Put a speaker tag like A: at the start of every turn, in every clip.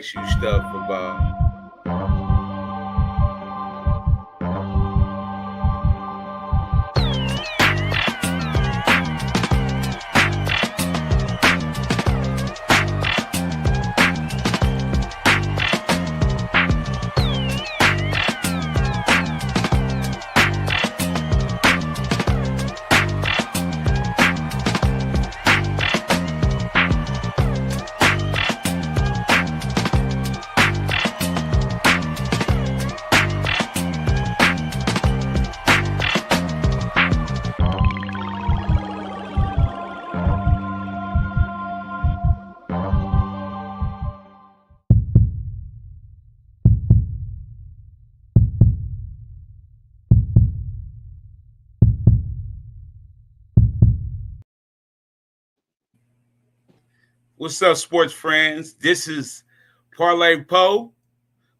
A: you stuff about. What's up, sports friends? This is Parlay Poe.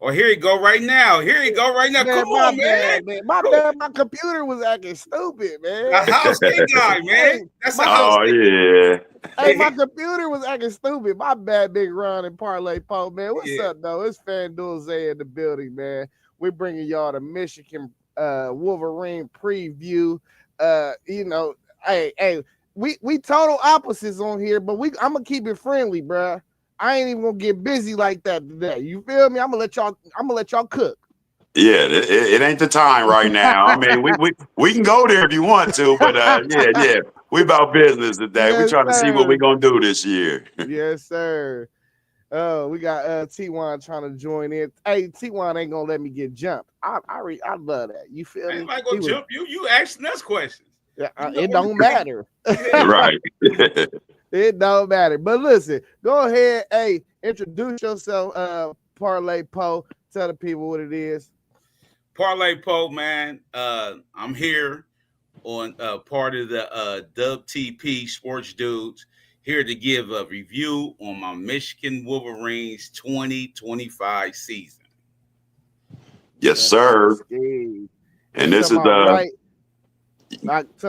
A: Oh, here you go right now. Here you go right now.
B: Man,
A: Come
B: my
A: on, man.
B: bad, man. My bad. My computer was acting stupid,
A: The
B: man.
A: house king guy, man.
B: Hey,
A: That's a
B: my
A: house
C: Oh
A: king.
C: yeah.
B: hey, my computer was acting stupid. My bad, Big Ron and Parlay Poe, man. What's
A: Yeah.
B: up, though? It's FanDuel Zay in the building, man. We're bringing y'all the Michigan Wolverine preview. Hey, we total opposites on here, but I'm gonna keep it friendly, bruh. I ain't even gonna get busy like that today. You feel me? I'm gonna let y'all cook.
C: Yeah, it ain't the time right now. I mean, we can go there if you want to, but yeah. We about business today. We
B: Yes,
C: trying to see what we
B: sir.
C: gonna do this year.
B: Yes, sir. Oh, we got T1 trying to join in. Hey, T1 ain't gonna let me get jumped. I love that. You feel me?
A: Anybody go jump you? You asking us questions. You know
B: It
A: what
B: don't
A: we think.
B: matter.
A: Yeah.
C: Right.
B: It don't matter. But listen, go ahead. Hey, introduce yourself, Parlay Poe. Tell the people what it is.
A: Parlay Poe, man. I'm here on part of the WTP Sports Dudes, here to give a review on my Michigan Wolverines 2025 season.
C: Yes,
B: Yes, sir.
C: sir.
B: Steve.
C: And
B: And to
C: this is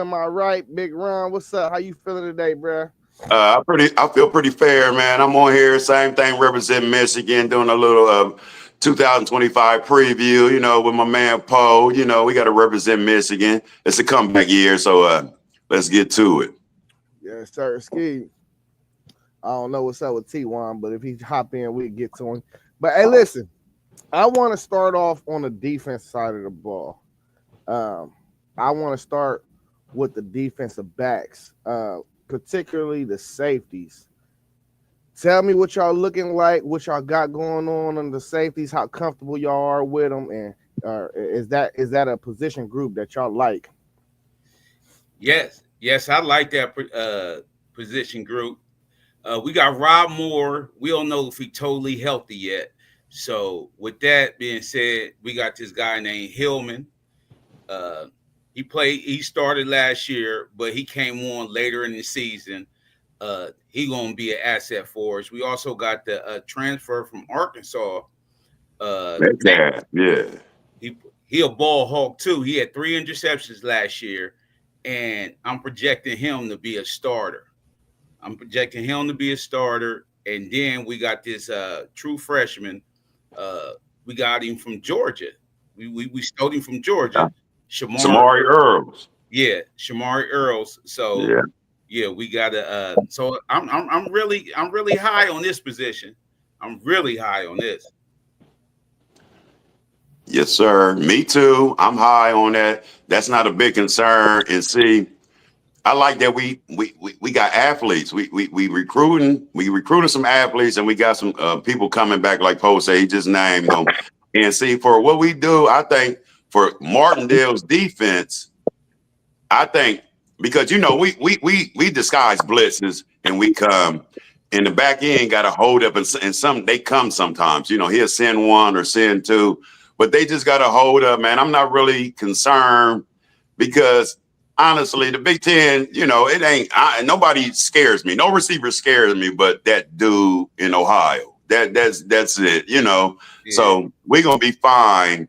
B: my right, Big Ron. What's up? How you feeling today, bruh?
C: I feel pretty fair, man. I'm on here, same thing, representing Michigan, doing a little 2025 preview, with my man Poe. We got to represent Michigan. It's a comeback year, so let's get to it.
B: Yes, sir. Ski. I don't know what's up with T1, but if he hop in, we get to him. But hey, listen, I want to start off on the defense side of the ball. I want to start with the defensive backs, particularly the safeties. Tell me what y'all looking like, what y'all got going on the safeties, how comfortable y'all are with them, and is that a position group that y'all like?
A: Yes, I like that position group. We got Rob Moore. We don't know if he's totally healthy yet. So, with that being said, we got this guy named Hillman. Uh, he started last year, but he came on later in the season. He gonna be an asset for us. We also got the transfer from Arkansas. Nate,
C: Yeah.
A: he a ball hawk too. He had 3 interceptions last year, and I'm projecting him to be a starter. I'm projecting him to be a starter, and then we got this true freshman. Uh, we got him from Georgia. We stole him from Georgia. Shamar,
C: Samari Earls.
A: yeah, Shamari Earls. So
C: Yeah.
A: yeah, we got to. So I'm really high on this position. I'm really high on this.
C: Yes, sir. Me too. I'm high on that. That's not a big concern. And see, I like that we got athletes. We recruiting some athletes, and we got some people coming back. Like Poe said, he just named them. And see, for what we do, I think for Martindale's defense, I think because we disguise blitzes and we come. And the back end got to hold up, and some they come sometimes. He'll send one or send two, but they just got to hold up, man. I'm not really concerned because honestly, the Big Ten, it ain't. Nobody scares me. No receiver scares me, but that dude in Ohio. That's it.
A: Yeah,
C: So we're gonna be fine.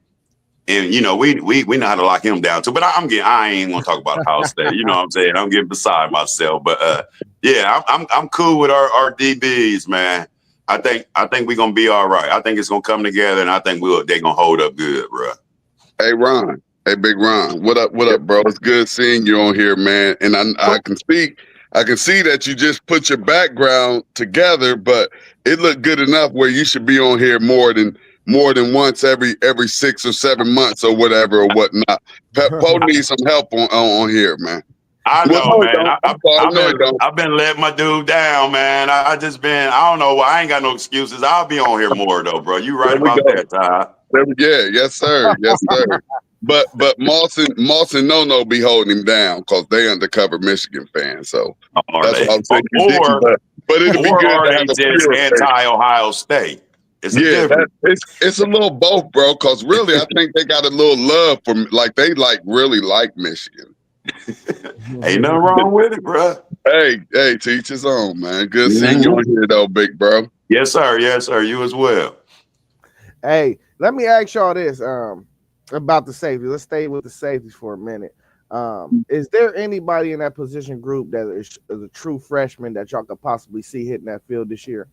C: And we know how to lock him down too. But I ain't gonna talk about Ohio State. You know what I'm saying? I'm getting beside myself. But yeah, I'm cool with our DBs, man. I think we're gonna be all right. I think it's gonna come together, and I think they're gonna hold up good, bro.
D: Hey Ron, hey Big Ron, what up? What up, bro? It's good seeing you on here, man. And I can see that you just put your background together, but it looked good enough where you should be on here more than once every 6 or 7 months or whatever or whatnot. Poe needs some help on here, man.
C: I
D: Well,
C: know,
D: no, it
C: man.
D: don't. I'm sorry, no, it don't.
C: I've been letting my dude down, man. I just been. I don't know. I ain't got no excuses. I'll be on here more though, bro. You right
D: There we
C: about
D: go.
C: that, Ty.
D: Yeah, yes, sir. Yes, sir. But Moss and No be holding him down because they undercover Michigan fans. So
C: Are
D: that's
C: they?
D: why I'm saying you didn't.
C: Or
D: But it'll be good
C: are
D: to
C: they
D: have a
C: just
D: pure face.
C: anti-Ohio State? It's a
D: Yeah,
C: difference.
D: it's a little both, bro. Because really, I think they got a little love for they really like Michigan.
C: Ain't nothing wrong with it, bro.
D: Hey, teach his own, man. Good seeing you
C: Mhm.
D: on here, though, big bro.
C: Yes, sir. Yes, sir. You as well.
B: Hey, let me ask y'all this about the safety. Let's stay with the safeties for a minute. Is there anybody in that position group that is a true freshman that y'all could possibly see hitting that field this year?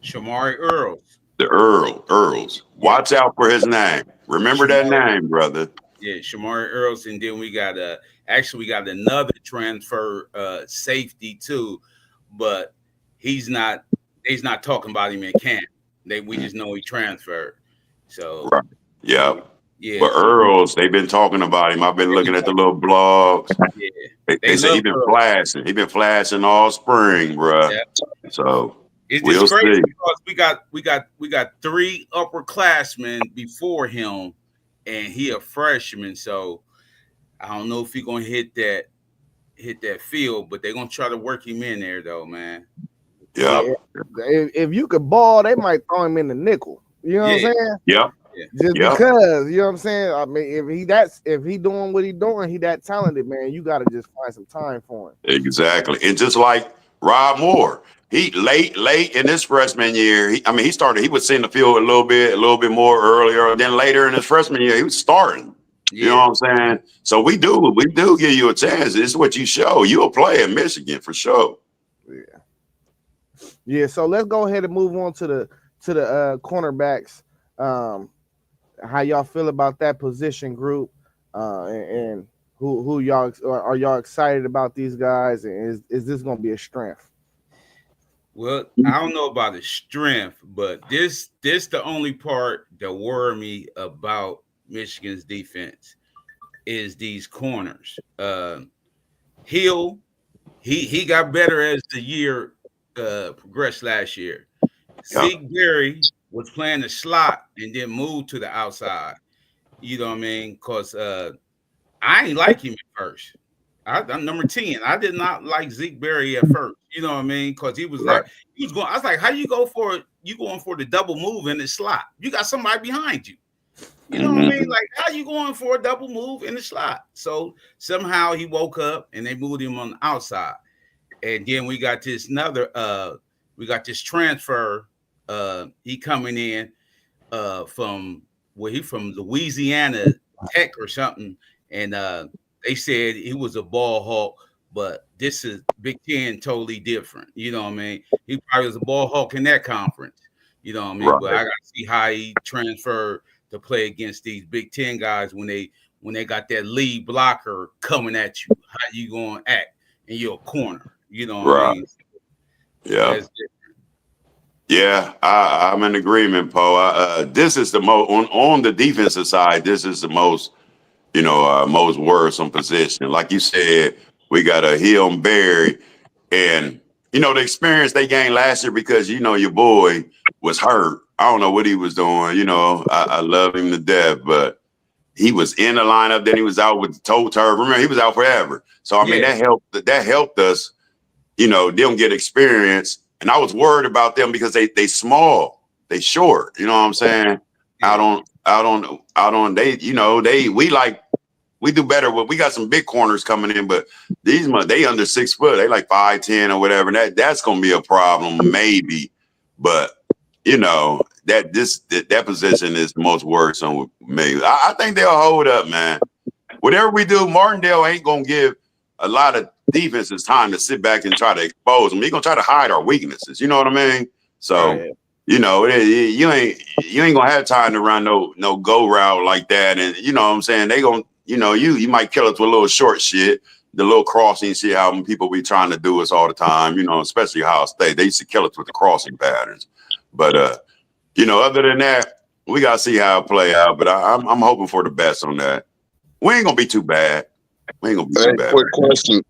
A: Shamari Earls.
C: The Earls. Watch out for his name. Remember that name, brother.
A: Yeah, Shamari Earls, and then we got another transfer safety too, but he's not talking about him in camp. We just know he transferred. So
C: Right. Yeah.
A: yeah,
C: But Earls, they've been talking about him. I've been looking at the little blogs.
A: yeah,
C: They say he's been
A: Earls.
C: flashing. He's been flashing all spring, bro.
A: Yeah.
C: So
A: It's
C: we'll
A: just crazy
C: see.
A: because we got 3 upperclassmen before him, and he a freshman. So I don't know if he's gonna hit that field, but they're gonna try to work him in there though, man.
C: Yeah.
B: If you could ball, they might throw him in the nickel. You know what I'm saying?
C: Yeah.
B: Just because, you know what I'm saying? I mean, if he doing what he doing, he that talented, man. You gotta just find some time for him.
C: Exactly. And just like Rob Moore, he late in his freshman year. He would see in the field a little bit more earlier. Then later in his freshman year, he was starting.
A: Yeah.
C: You know what I'm saying? So we do give you a chance. This is what you show. You'll play in Michigan for sure.
B: Yeah. So let's go ahead and move on to the cornerbacks. How y'all feel about that position group? And who y'all are y'all excited about these guys? And is this gonna be a strength?
A: Well, I don't know about the strength, but this the only part that worry me about Michigan's defense is these corners. Hill, he got better as the year progressed last year. Zeke Berry was playing the slot and then moved to the outside. You know what I mean? Because I ain't like him at first. I'm number 10. I did not like Zeke Berry at first. You know what I mean? Because he was like, he was going. I was like, how you going for the double move in the slot? You got somebody behind you. You know what I mean? Like, how you going for a double move in the slot? So somehow he woke up and they moved him on the outside. And then we got this transfer. He coming in from Louisiana Tech or something. And they said he was a ball hawk, but this is Big Ten totally different. You know what I mean? He probably was a ball hawk in that conference. You know what I mean? But I got to see how he transferred to play against these Big Ten guys when they got that lead blocker coming at you. How you going to act? And you're a corner. You know what I mean?
C: Yeah. Yeah, I'm in agreement, Poe. This is the most on the defensive side. This is the most, most worrisome position. Like you said, we got a Hill and Berry, and the experience they gained last year because your boy was hurt. I don't know what he was doing. I love him to death, but he was in the lineup. Then he was out with the toe turf. Remember, he was out forever. So I mean, that helped us. Them get experience. And I was worried about them because they small, they short. You know what I'm saying? Yeah. We do better. We got some big corners coming in, but they under 6 foot. They like 5'10" or whatever. And that's gonna be a problem, maybe. But that position is the most worrisome with me. I think they'll hold up, man. Whatever we do, Martindale ain't gonna give a lot of defense is time to sit back and try to expose them. He's gonna try to hide our weaknesses. You know what I mean? So you ain't gonna have time to run no go route like that. And you know what I'm saying? They gonna, you might kill it with a little short shit, the little crossing shit, how people be trying to do us all the time, especially Ohio State. They used to kill it with the crossing patterns. But other than that, we gotta see how it play out. But I'm hoping for the best on that. We ain't gonna be too bad. We ain't gonna be too bad.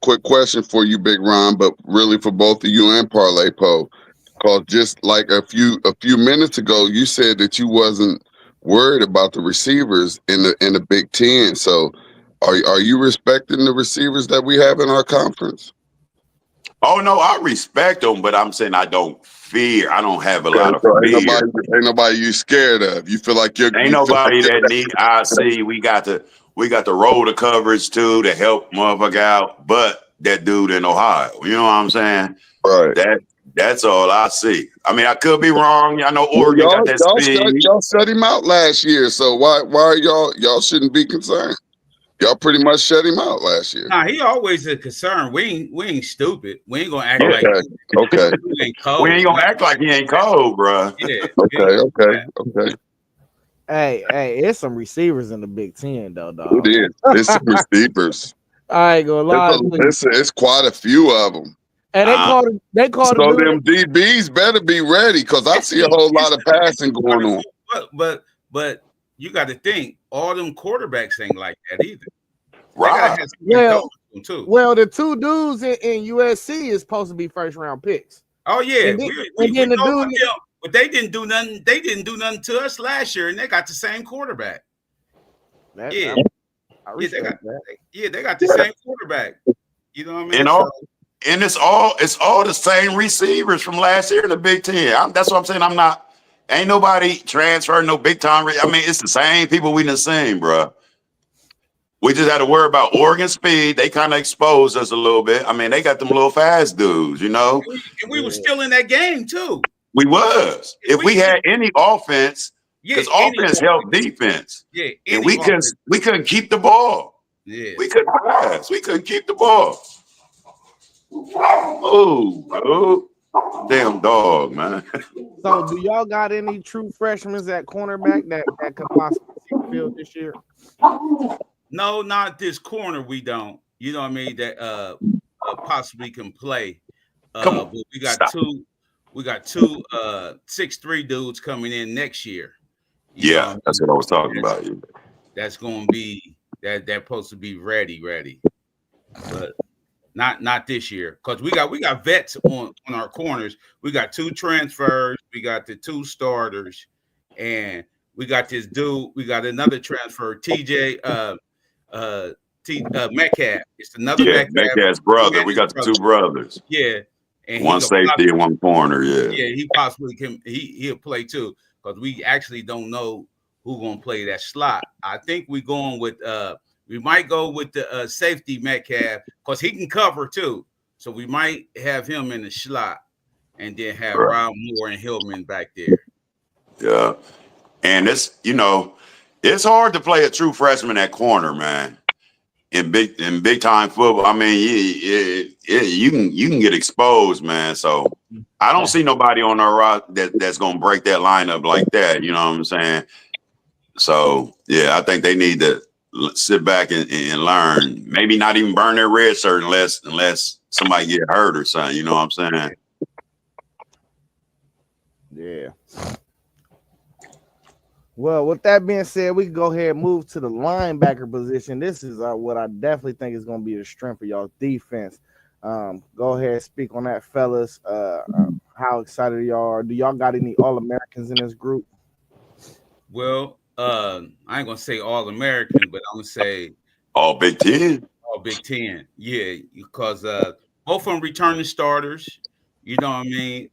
D: Quick question for you, Big Ron, but really for both of you and Parlay Poe. Cause just like a few minutes ago, you said that you wasn't worried about the receivers in the Big Ten. So are you respecting the receivers that we have in our conference?
C: Oh no, I respect them, but I'm saying I don't fear. I don't have a lot of fear.
D: Ain't nobody you scared of. You feel like you're
C: ain't nobody that need. I see. We got to roll the coverage too to help motherfucker out. But that dude in Ohio, you know what I'm saying?
D: Right.
C: That's all I see. I mean, I could be wrong. I know Oregon got that speed.
D: Y'all shut him out last year, so why are y'all shouldn't be concerned? Y'all pretty much shut him out last year.
A: Nah, he always a concern. We ain't stupid. We ain't gonna act like
D: okay.
A: He ain't cold.
C: We ain't gonna act like he ain't cold, bro.
A: Yeah.
D: Okay.
B: Hey, it's some receivers in the Big Ten though, dog.
D: It is. It's some receivers.
B: I ain't gonna lie.
D: It's quite a few of them.
B: And they called
D: so them DBs better be ready because I see a whole lot of passing going on.
A: But you got to think all them quarterbacks ain't like that either.
C: Right.
B: Well, the two dudes in USC is supposed to be first round picks.
A: Oh yeah,
B: but
A: they didn't do nothing. They didn't do nothing to us last year, and they got the same quarterback. They got the same quarterback. You know what I mean?
C: And it's all the same receivers from last year in the Big Ten. That's what I'm saying. Ain't nobody transferring no big time. I mean, it's the same people we done seen, bro. We just had to worry about Oregon speed. They kind of exposed us a little bit. I mean, they got them little fast dudes, And
A: we were still in that game too.
C: We was. If we had any offense, because offense helped defense.
A: Yeah,
C: and we couldn't keep the ball.
A: Yeah,
C: we couldn't pass. We couldn't keep the ball. Oh, damn dog, man.
B: So, do y'all got any true freshmen at cornerback that could possibly see the field this year?
A: No, not this corner. We don't. You know what I mean? That possibly can play. But we got two 6'3" dudes coming in next year.
C: Yeah, that's what I was talking about.
A: That's going to be that. They're supposed to be ready, but not this year because we got vets on our corners. We got 2 transfers. We got the 2 starters, and we got this dude. We got another transfer, TJ Metcalf. It's another
C: Metcalf's brother. We got the 2 brothers.
A: Yeah. And
C: one safety and one corner,
A: Yeah, he possibly can. He'll play too because we actually don't know who's gonna play that slot. I think we're going with we might go with the safety Metcalf because he can cover too. So we might have him in the slot and then have Rob Moore and Hillman back there.
C: Yeah, and it's hard to play a true freshman at corner, man. In big time football, I mean, you can get exposed, man. So I don't see nobody on our rock that's gonna break that lineup like that. You know what I'm saying? So yeah, I think they need to sit back and learn. Maybe not even burn their red shirt unless somebody get hurt or something. You know what I'm saying?
B: Yeah. Well, with that being said, we can go ahead and move to the linebacker position. This is what I definitely think is going to be the strength of y'all's defense. Go ahead and speak on that, fellas. How excited y'all are. Do y'all got any All-Americans in this group?
A: Well, I ain't going to say All-American, but I'm going to say
C: All Big Ten.
A: All Big Ten. Yeah, because both of them returning starters. You know what I mean?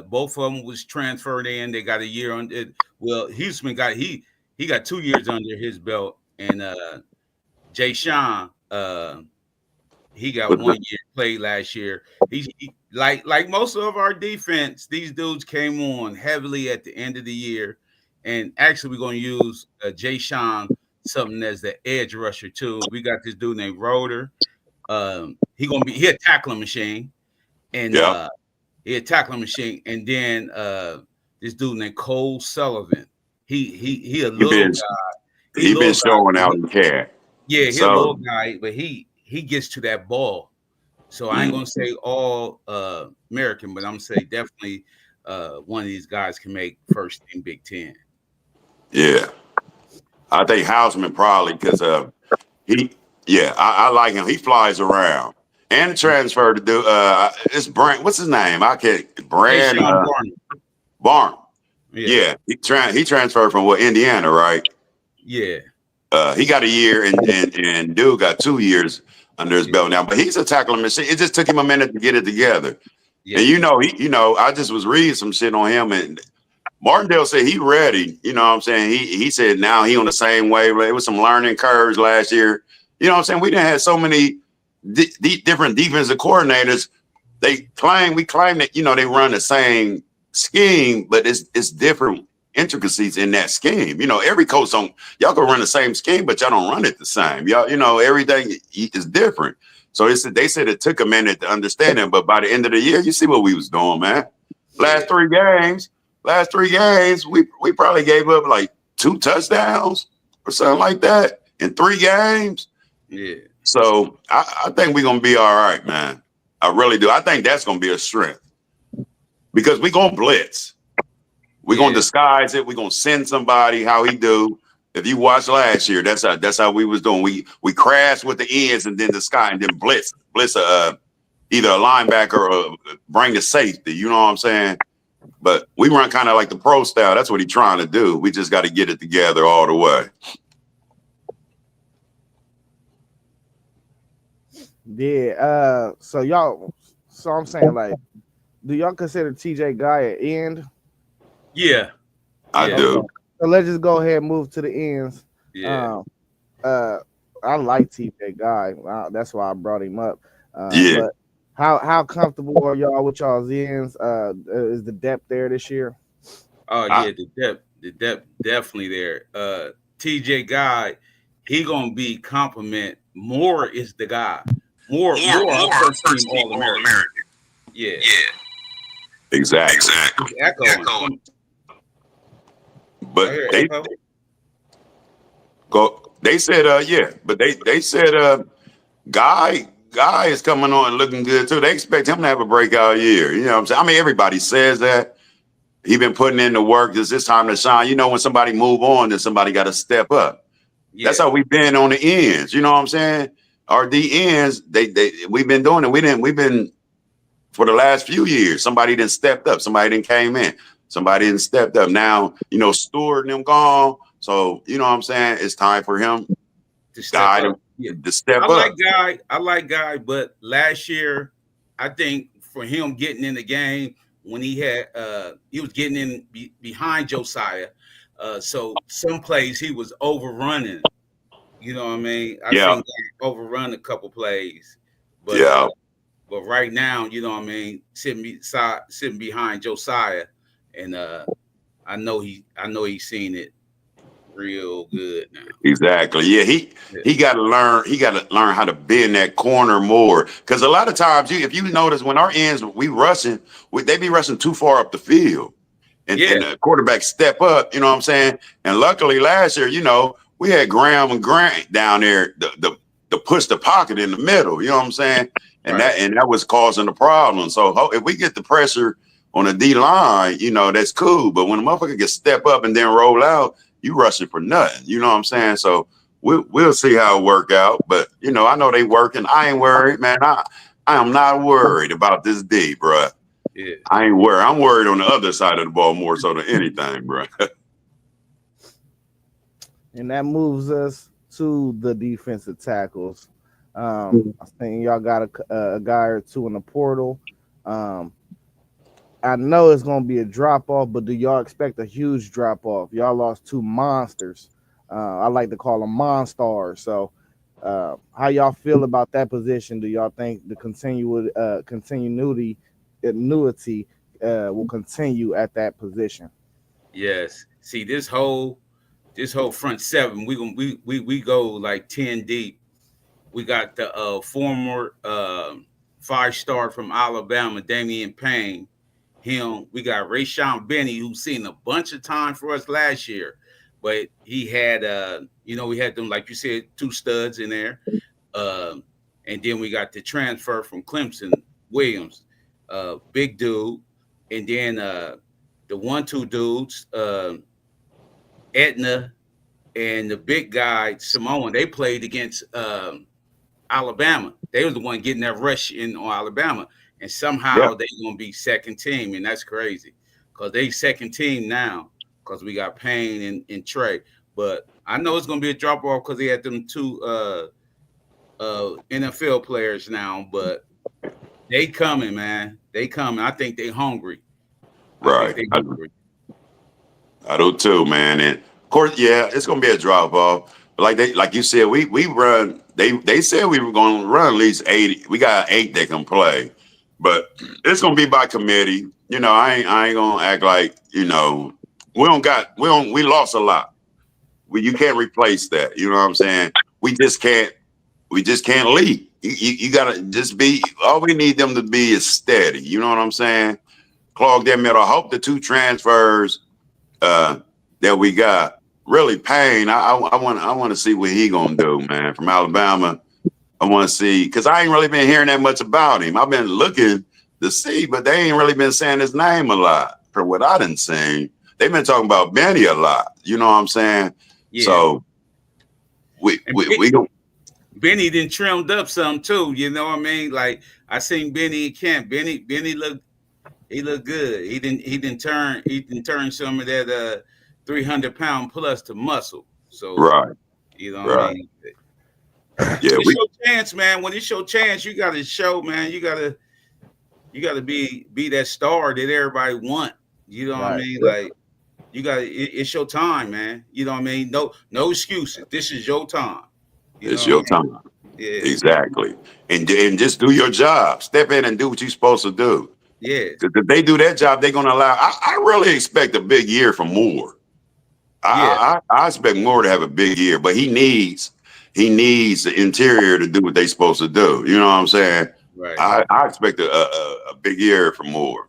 A: Both of them was transferred in. They got a year on it. Well, Houston got he got 2 years under his belt, and Jay Sean, he got 1 year played last year. He like most of our defense, these dudes came on heavily at the end of the year, and actually we're gonna use Jay Sean something as the edge rusher too. We got this dude named Roder. He a tackling machine, and he a tackling machine, and then this dude named Cole Sullivan. He a
C: He
A: little
C: been
A: guy. He
C: he been
A: little guy.
C: showing
A: But
C: out in cat.
A: yeah, he a little
C: So
A: guy, but he gets to that ball. So I ain't
C: mm,
A: gonna say all American, but I'm gonna say definitely one of these guys can make first team Big Ten.
C: yeah, I think Houseman probably because he yeah I like him. He flies around and transferred to do it's Brand. What's his name? I can't Brand
A: Deshaun Barner.
C: Barn.
A: Yeah,
C: Yeah, he transferred from what Indiana, right?
A: yeah,
C: He got a year and dude got 2 years under his
A: yeah,
C: belt now. But he's a tackling machine. It just took him a minute to get it together. And
A: yes,
C: I just was reading some shit on him, and Martindale said he ready. You know what I'm saying? He said now he on the same wave. It was some learning curves last year. You know what I'm saying? We didn't have so many different defensive coordinators. We claim that they run the same scheme, but it's different intricacies in that scheme. Every coach y'all can run the same scheme, but y'all don't run it the same. Y'all, everything is different. So they said it took a minute to understand it, but by the end of the year, you see what we was doing, man.
A: yeah,
C: Last three games, we probably gave up like 2 touchdowns or something like that in 3 games.
A: yeah,
C: So I think we're gonna be all right, man. I really do. I think that's gonna be a strength because we're gonna blitz. We're gonna
A: yeah,
C: disguise it. We're gonna send somebody how he do. If you watched last year, that's how we was doing. We crashed with the ends and then the sky and then blitz either a linebacker or bring the safety. You know what I'm saying? But we run kind of like the pro style. That's what he's trying to do. We just got to get it together all the way.
B: Yeah. So I'm saying, like, do y'all consider TJ Guy an end?
A: yeah,
C: I
A: yeah,
B: Okay.
C: do.
B: So let's just go ahead and move to the ends.
A: yeah,
B: Um, uh, I like TJ Guy. That's why I brought him up.
C: Yeah.
B: But how comfortable are y'all with y'all's ends? Is the depth there this year?
A: oh
C: I,
A: yeah, the depth definitely there. TJ Guy, he gonna be compliment. Moore is the guy. More our first team All American. Yeah,
C: exactly.
A: it's echoing. I
C: But
A: hear
C: they
A: echo.
C: go. They said, yeah. But they said, Guy is coming on and looking good too. They expect him to have a breakout year. You know what I'm saying? I mean, everybody says that. He been putting in the work. It's this time to shine. When somebody move on, then somebody got to step up. That's
A: Yeah,
C: how we've been on the ends. You know what I'm saying? Our D ends, we've been doing it. We've been for the last few years. Somebody didn't stepped up. Somebody didn't came in. Somebody didn't stepped up. Now, Stewart and them gone. So, you know what I'm saying? It's time for him,
A: to step
C: guy,
A: up. Yeah,
C: to step up.
A: I like Guy, but last year I think for him getting in the game when he was getting in behind Josiah, so some plays he was overrunning. You know what I mean? I
C: Yeah.
A: think he overrun a couple plays, but
C: Yeah.
A: right now, you know what I mean, sitting behind Josiah, and I know he's seen it real good now.
C: Exactly. Yeah, he
A: Yeah,
C: he got to learn. He got to learn how to bend that corner more. Because a lot of times, if you notice, when our ends we rushing, they be rushing too far up the field, and
A: yeah,
C: the quarterback step up. You know what I'm saying? And luckily last year, we had Graham and Grant down there to push the pocket in the middle. You know what I'm saying? And
A: right.
C: that was causing the problem. So if we get the pressure on the D line, that's cool. But when a motherfucker can step up and then roll out, you rushing for nothing. You know what I'm saying? So we'll see how it work out. But I know they working. I ain't worried, man. I am not worried about this D, bro.
A: Yeah.
C: I ain't worried. I'm worried on the other side of the ball more so than anything, bro.
B: And that moves us to the defensive tackles. I think y'all got a guy or two in the portal. Um, I know it's gonna be a drop off, but do y'all expect a huge drop off? Y'all lost 2 monsters. I like to call them monstars. So, how y'all feel about that position? Do y'all think the annuity will continue at that position?
A: Yes. See this whole front seven. We go like 10 deep. We got the former 5-star from Alabama, Damian Payne. him. We got Rayshon Benny, who's seen a bunch of time for us last year, but he had we had them, like you said, two studs in there. Um, and then we got the transfer from Clemson, Williams, big dude, and then the 1-2 dudes, Etna and the big guy Samoan. They played against Alabama. They was the one getting that rush in on Alabama, and
C: Yeah,
A: somehow they gonna be second team, and that's crazy because they second team now because we got Payne and Trey. But I know it's gonna be a drop off because they had them two NFL players now, but they coming, man. They coming. I think they hungry. I think
C: right.
A: they hungry.
C: I do too, man. And of course, yeah, it's gonna be a drop off. But like you said, we run. They said we were gonna run at least 80. We got 8 that can play, but it's gonna be by committee. I ain't gonna act like we lost a lot. You can't replace that. You know what I'm saying? We just can't. We just can't lead. You gotta just be. All we need them to be is steady. You know what I'm saying? Clog that middle. I hope the 2 transfers uh, that we got really Payne. I want to see what he gonna do, man. From Alabama, I want to see because I ain't really been hearing that much about him. I've been looking to see, but they ain't really been saying his name a lot. For what I didn't see, they've been talking about Benny a lot. You know what I'm saying?
A: Yeah.
C: So we don't.
A: Benny then trimmed up some too. You know what I mean? Like I seen Benny in camp. Benny looked good. He didn't turn some of that 300-pound plus to muscle. So
C: Right,
A: you know what I
C: right.
A: mean?
C: Yeah,
A: When it's your chance, man. When it's your chance, you gotta show, man. You gotta be that star that everybody want. You know what I
B: Right.
A: mean? Like it's your time, man. You know what I mean? No excuses. This is your time. You know
C: it's
A: what I
C: your
A: mean?
C: time.
A: Yeah.
C: Exactly. And just do your job. Step in and do what you're supposed to do.
A: Yeah.
C: Because if they do that job, they're gonna allow. I really expect a big year from Moore.
A: Yeah.
C: I expect Moore to have a big year, but he needs the interior to do what they're supposed to do. You know what I'm saying?
A: Right.
C: I expect a big year from Moore.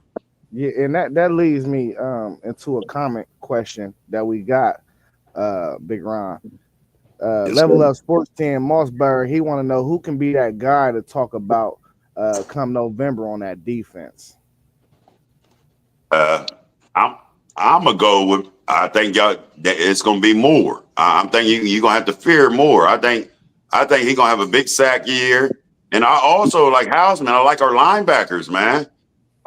B: Yeah, and that leads me into a comment question that we got, Big Ron.
C: Yes,
B: Level
C: sir.
B: Up Sports 10 Mossberg, he want to know who can be that guy to talk about come November on that defense.
C: Uh, I'm I'm gonna go with. I think y'all that it's gonna be Moore. I'm thinking you're gonna have to fear Moore. I think he's gonna have a big sack year. And I also like Houseman. I like our linebackers, man.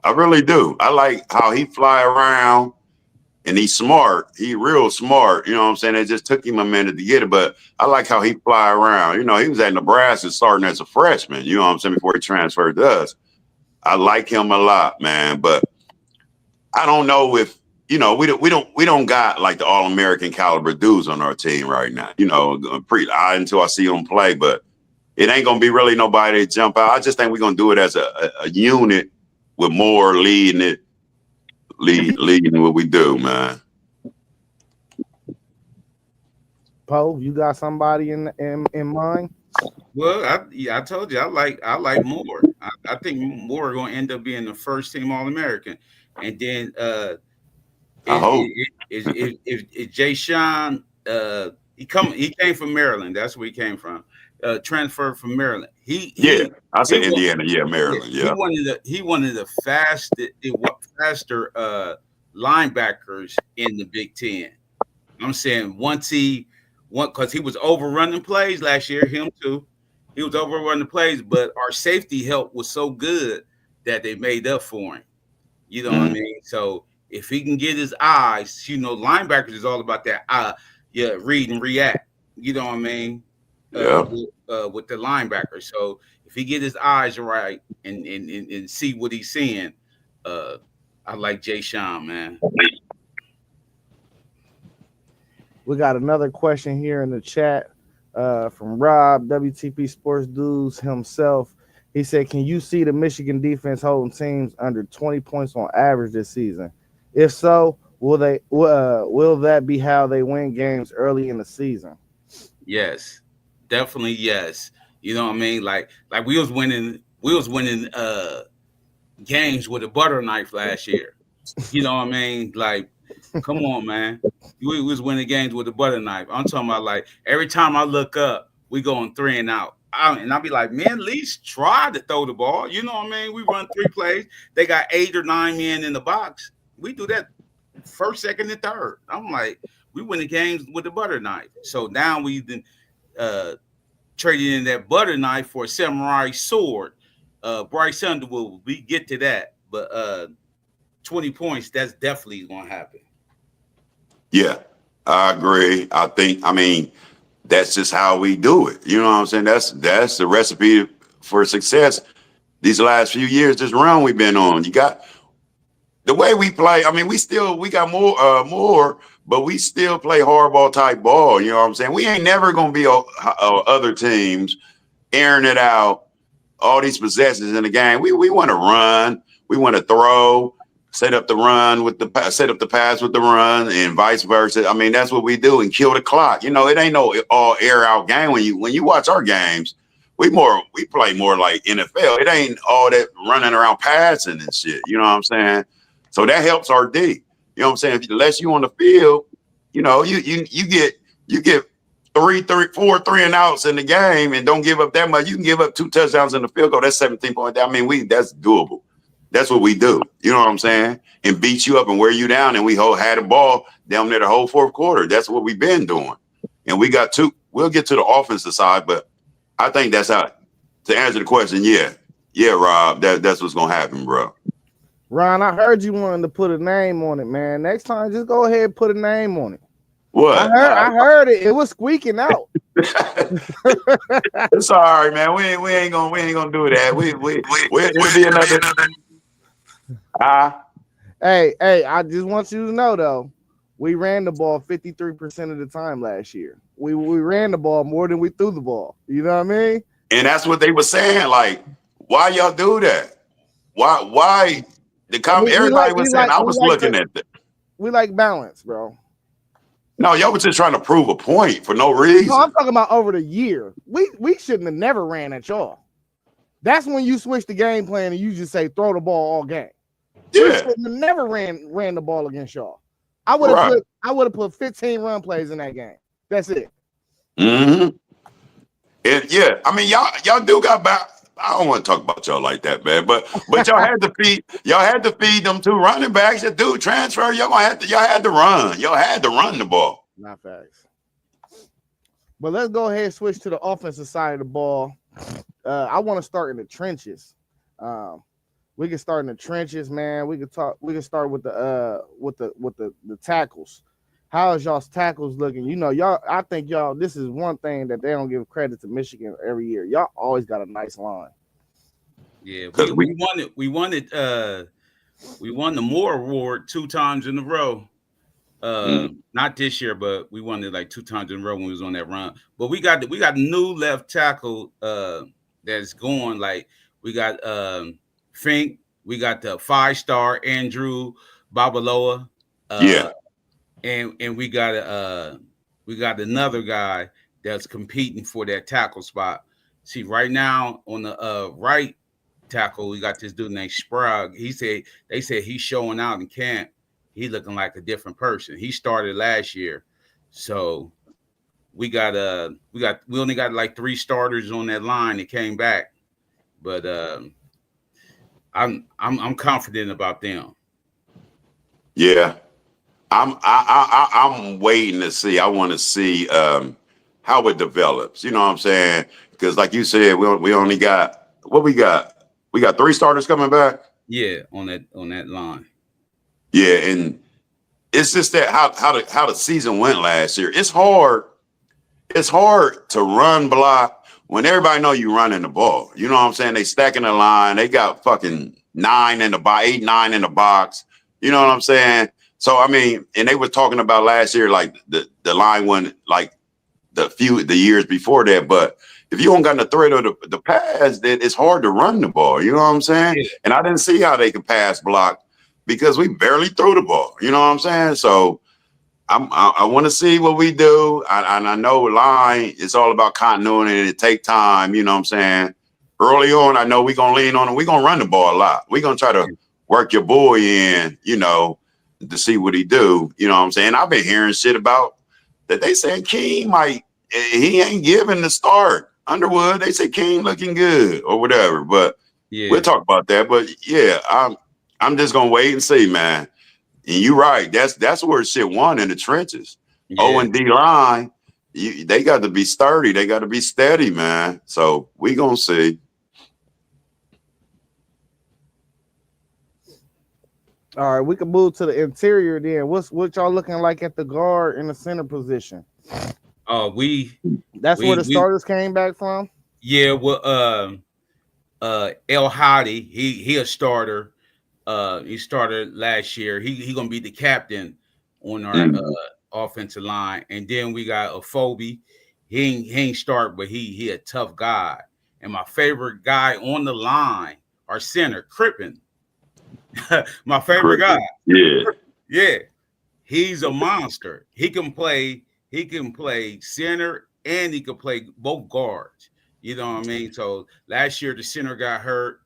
C: I really do. I like how he fly around and he's smart. He real smart. You know what I'm saying? It just took him a minute to get it, but I like how he fly around. He was at Nebraska starting as a freshman. You know what I'm saying? Before he transferred to us. I like him a lot, man. But I don't know if we don't got like the All American caliber dudes on our team right now. Until I see them play, but it ain't gonna be really nobody to jump out. I just think we're gonna do it as a unit with more leading it, leading what we do, man.
B: Poe, you got somebody in mind?
A: Well, I told you I like Moore. I think Moore going to end up being the first team All American, and then
C: I hope.
A: if Jay Sean he came from Maryland. That's where he came from. Transferred from Maryland.
C: Yeah, I
A: He
C: say
A: wa-
C: Indiana. Yeah,
A: yeah,
C: Maryland.
A: he
C: Yeah,
A: wanted the faster linebackers in the Big Ten. I'm saying because he was overrunning plays last year, him too. He was overrunning plays, but our safety help was so good that they made up for him. You know what I
C: Mhm.
A: mean? So if he can get his eyes, linebackers is all about that yeah, read and react. You know what I mean?
C: Yeah.
A: With the linebacker. So if he get his eyes right and see what he's seeing, uh I like Jay Sean, man.
B: We got another question here in the chat from Rob, WTP Sports Dudes himself. He said, "Can you see the Michigan defense holding teams under 20 points on average this season? If so, will that be how they win games early in the season?"
A: Yes, definitely yes. You know what I mean? Like we was winning games with a butter knife last year. You know what I mean? Like, come on, man. We was winning games with a butter knife. I'm talking about like every time I look up, we going 3 and out. And I'll be like, man, at least try to throw the ball. You know what I mean? We run 3 plays. They got 8 or 9 men in the box. We do that first, second, and third. I'm like, we win the games with the butter knife. So now we've been traded in that butter knife for a samurai sword. Bryce Underwood, we get to that. But 20 points, that's definitely going to happen.
C: Yeah, I agree. I mean, that's just how we do it. You know what I'm saying? That's the recipe for success these last few years, this run we've been on. You got the way we play. I mean, we got more, but we still play hardball type ball. You know what I'm saying? We ain't never going to be other teams airing it out, all these possessions in the game. We want to run. We want to throw. Set up the pass with the run, and vice versa. I mean, that's what we do, and kill the clock. You know, it ain't no all air out game. When you watch our games, we play more like NFL. It ain't all that running around passing and shit. You know what I'm saying? So that helps our D. You know what I'm saying? If the less you on the field, you know, you get 4 3-and-outs in the game, and don't give up that much. You can give up 2 touchdowns in the field goal. That's 17 points. I mean, that's doable. That's what we do. You know what I'm saying? And beat you up and wear you down. And we had the ball down there the whole fourth quarter. That's what we've been doing. And we got 2. We'll get to the offensive side, but I think that's how, to answer the question, yeah, Rob, that's what's going to happen, bro.
B: Ron, I heard you wanted to put a name on it, man. Next time, just go ahead and put a name on it.
C: What?
B: I heard it. It was squeaking out.
C: It's all right, man. We ain't gonna do that. It'll be another.
B: Hey, I just want you to know though, we ran the ball 53% of the time last year. We ran the ball more than we threw the ball. You know what I mean?
C: And that's what they were saying. Like, why y'all do that? Why everybody was saying, I was looking at that.
B: We like balance, bro.
C: No, y'all was just trying to prove a point for no reason.
B: No, I'm talking about over the year. We shouldn't have never ran at y'all. That's when you switch the game plan and you just say throw the ball all game.
C: Yeah.
B: We shouldn't have never ran the ball against y'all. I would have put 15 run plays in that game. That's it.
C: Mm-hmm. And yeah, I mean y'all do got back. I don't want to talk about y'all like that, man. But y'all had to feed them 2 running backs. That dude transfer. Y'all had to run. Y'all had to run the ball.
B: Not facts. But let's go ahead and switch to the offensive side of the ball. I want to start in the trenches. We can start in the trenches, man. We can start with the tackles. How is y'all's tackles looking? You know, I think this is one thing that they don't give credit to Michigan every year. Y'all always got a nice line.
A: Yeah, we won it. We won the Moore Award 2 times in a row. Not this year, but we won it like 2 times in a row when we was on that run. But we got new left tackle that's going. Like we got Fink, we got the 5-star Andrew Babaloa. And we got another guy that's competing for that tackle spot. See, right now on the right tackle, we got this dude named Sprague. They said he's showing out in camp. He looking like a different person. He started last year, so we only got like 3 starters on that line that came back, but I'm confident about them.
C: Yeah. I'm waiting to see. I want to see how it develops. You know what I'm saying? Because like you said, we only got what we got. We got 3 starters coming back.
A: Yeah, on that line.
C: Yeah, and it's just that how the season went last year. It's hard to run block when everybody know you running the ball. You know what I'm saying? They stacking the line. They got fucking 9 in the box, 8, 9 in the box. You know what I'm saying? So I mean, and they were talking about last year, like the line went like the years before that. But if you don't got the threat of the pass, then it's hard to run the ball. You know what I'm saying? Yeah. And I didn't see how they could pass block because we barely threw the ball. You know what I'm saying? So I want to see what we do. I know line, it's all about continuity and it take time. You know what I'm saying? early on, I know we're gonna lean on him. We're gonna run the ball a lot. We're gonna try to work your boy in, to see what he do. You know what I'm saying? I've been hearing shit about that. They saying King he ain't giving the start. Underwood, they say King looking good or whatever. But we'll talk about that. But yeah, I'm just gonna wait and see, man. And you're right. That's where shit won in the trenches. O and D line, they got to be sturdy. They got to be steady, man. So we gonna see.
B: All right, we can move to the interior then. What y'all looking like at the guard and the center position? That's where the starters came back from.
A: Yeah, well, El Hadi, he a starter. He started last year. He gonna be the captain on our offensive line, and then we got a Phoebe. He ain't start, but he a tough guy. And my favorite guy on the line, our center, Crippen. My favorite guy. Yeah. He's a monster. He can play center and he can play both guards. You know what I mean? So last year the center got hurt.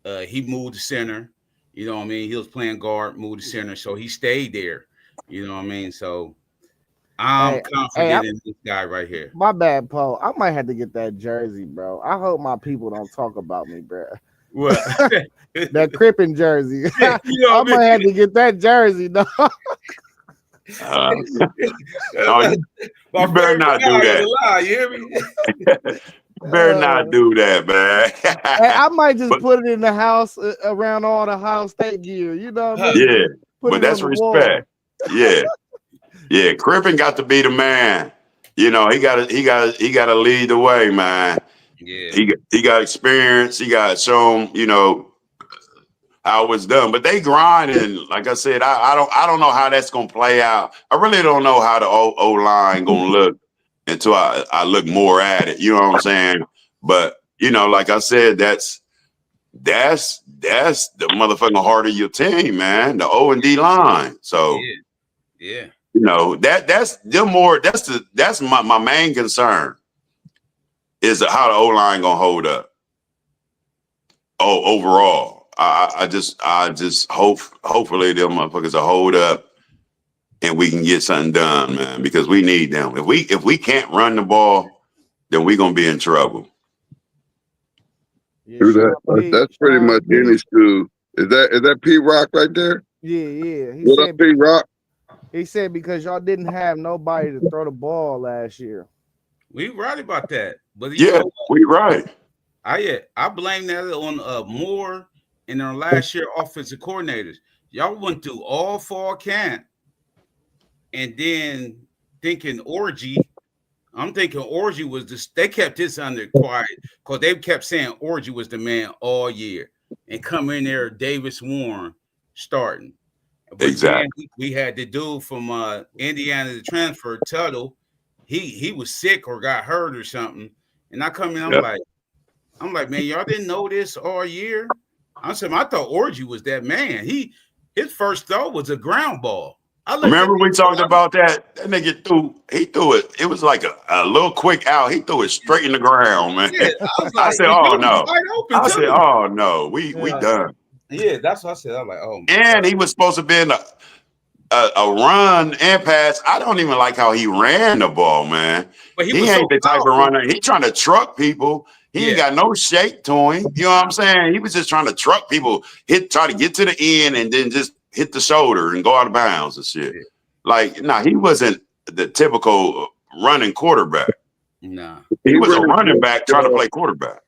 A: He moved to center. You know what I mean? He was playing guard, moved to center, so he stayed there. You know what I mean? So I'm confident in this guy right here.
B: My bad, Paul. I might have to get that jersey, bro. I hope my people don't talk about me, bro.
A: What?
B: That Crippen jersey. I might have to get that jersey, dog.
C: You better not do that.
A: You hear me?
C: You better not do that, man.
B: I might just put it in the house around all the Ohio State gear. You know what I mean?
C: Yeah, but that's respect. Yeah, yeah. Crippen got to be the man. He got to lead the way, man.
A: Yeah,
C: he got experience. He got shown, how it was done. But they grinding. Like I said, I don't know how that's gonna play out. I really don't know how the O line gonna look until I look more at it. You know what I'm saying? But like I said, that's the motherfucking heart of your team, man. The O and D line. So
A: yeah.
C: That's my main concern. Is how the O line gonna hold up? Overall, I just hopefully them motherfuckers will hold up, and we can get something done, man. Because we need them. If we can't run the ball, then we gonna be in trouble.
D: That's pretty much any school. Is that P Rock right there?
B: Yeah.
D: What up, P Rock?
B: He said because y'all didn't have nobody to throw the ball last year.
A: We right about that, but
C: we right.
A: I blame that on Moore and our last year offensive coordinators. Y'all went through all fall camp, and then thinking Orgy. I'm thinking Orgy was they kept this under quiet because they kept saying Orgy was the man all year, and come in there Davis Warren starting. But
C: exactly.
A: We had the dude from Indiana to transfer, Tuttle. He was sick or got hurt or something. And I come in, I'm like, man, y'all didn't know this all year. I said, I thought Orgy was that man. His first throw was a ground ball.
C: Remember we talked about that? That nigga threw it. It was like a little quick out. He threw it straight in the ground, man.
A: Yeah, I said,
C: oh no. We done.
A: Yeah, that's what I said. I'm like, oh my
C: God.
A: God.
C: He was supposed to be in a run and pass. I don't even like how he ran the ball, man. But he ain't the type of runner. He trying to truck people. He ain't got no shape to him. You know what I'm saying? He was just trying to truck people, try to get to the end and then just hit the shoulder and go out of bounds and shit. Yeah. Like, he wasn't the typical running quarterback.
A: Nah.
C: He was a running back trying to play quarterback.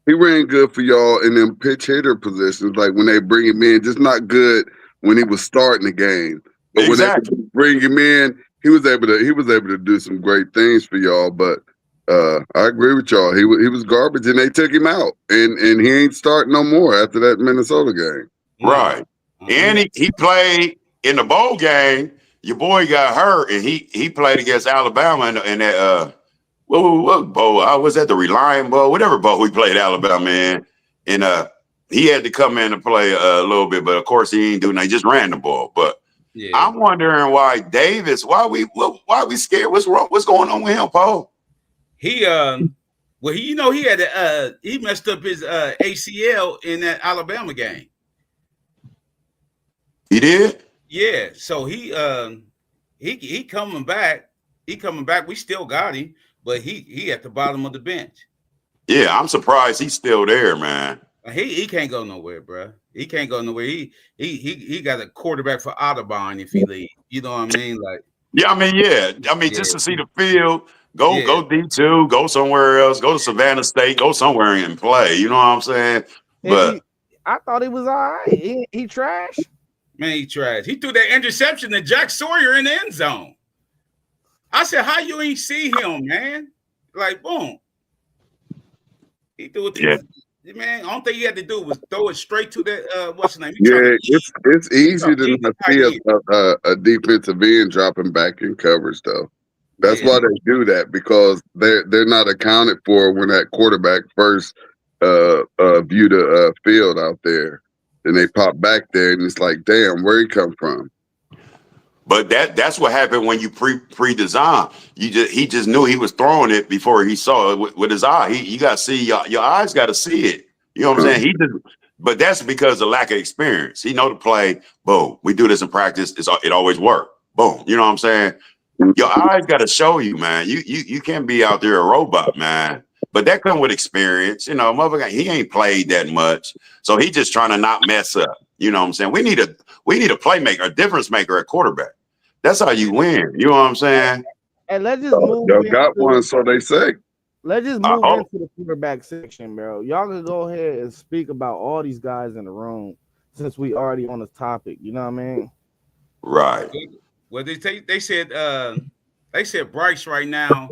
D: He ran good for y'all in them pitch hitter positions, like when they bring him in, just not good when he was starting the game. But
C: exactly.
D: When they bring him in, he was able to do some great things for y'all. But I agree with y'all. He was garbage, and they took him out, and he ain't starting no more after that Minnesota game.
C: Right, and he played in the bowl game. Your boy got hurt, and he played against Alabama in that what bowl? I was at the Reliant Bowl, whatever bowl we played Alabama in, and he had to come in and play a little bit, but of course he ain't doing that. He just ran the ball. But I'm wondering why Davis, why we scared? What's wrong? What's going on with him, Paul?
A: He Well, he had he messed up his ACL in that Alabama game.
C: He did.
A: Yeah, so he coming back. He coming back. We still got him, but he at the bottom of the bench.
C: Yeah, I'm surprised he's still there, man.
A: He can't go nowhere, bro. He can't go nowhere. He got a quarterback for Audubon if he leave. You know what I mean? Like,
C: Yeah, I mean,
A: yeah,
C: just to see the field,
A: yeah.
C: go D2, go somewhere else, go to Savannah State, go somewhere and play. You know what I'm saying? But
B: I thought he was all right. He trash.
A: Man, he trash. He threw that interception to Jack Sawyer in the end zone. I said, "How you ain't see him, man?" Like, boom. He threw it to
C: yeah,
A: man. All thing he had to do was throw it straight to that what's his name? He
D: Yeah,
A: trying
D: it's easy to
A: to
D: not
A: tight
D: see
A: end.
D: a defensive end dropping back in coverage though. That's
A: Yeah,
D: why they do that because they're not accounted for when that quarterback first view the field out there. Then they pop back there and it's like, damn, where he come from?
C: but that's what happened when you pre-design. He just knew he was throwing it before he saw it with his eye. You got to see your eyes got to see it. You know what I'm saying? He just, but that's because of lack of experience. He know the play. Boom, we do this in practice. It always work. Boom. You know what I'm saying? Your eyes got to show you, man. You can't be out there a robot, man. But that comes with experience. You know, motherfucker, he ain't played that much. So he just trying to not mess up. You know what I'm saying? We need a playmaker, a difference maker at quarterback. That's how you win. You know what I'm saying?
B: And let's just move
D: Y'all got
B: into
D: one, so they say.
B: let's just
C: I
B: move
C: hope.
B: into the quarterback section, bro. Y'all can go ahead and speak about all these guys in the room since we already on the topic. You know what I mean?
C: Right.
A: well, they said Bryce right now.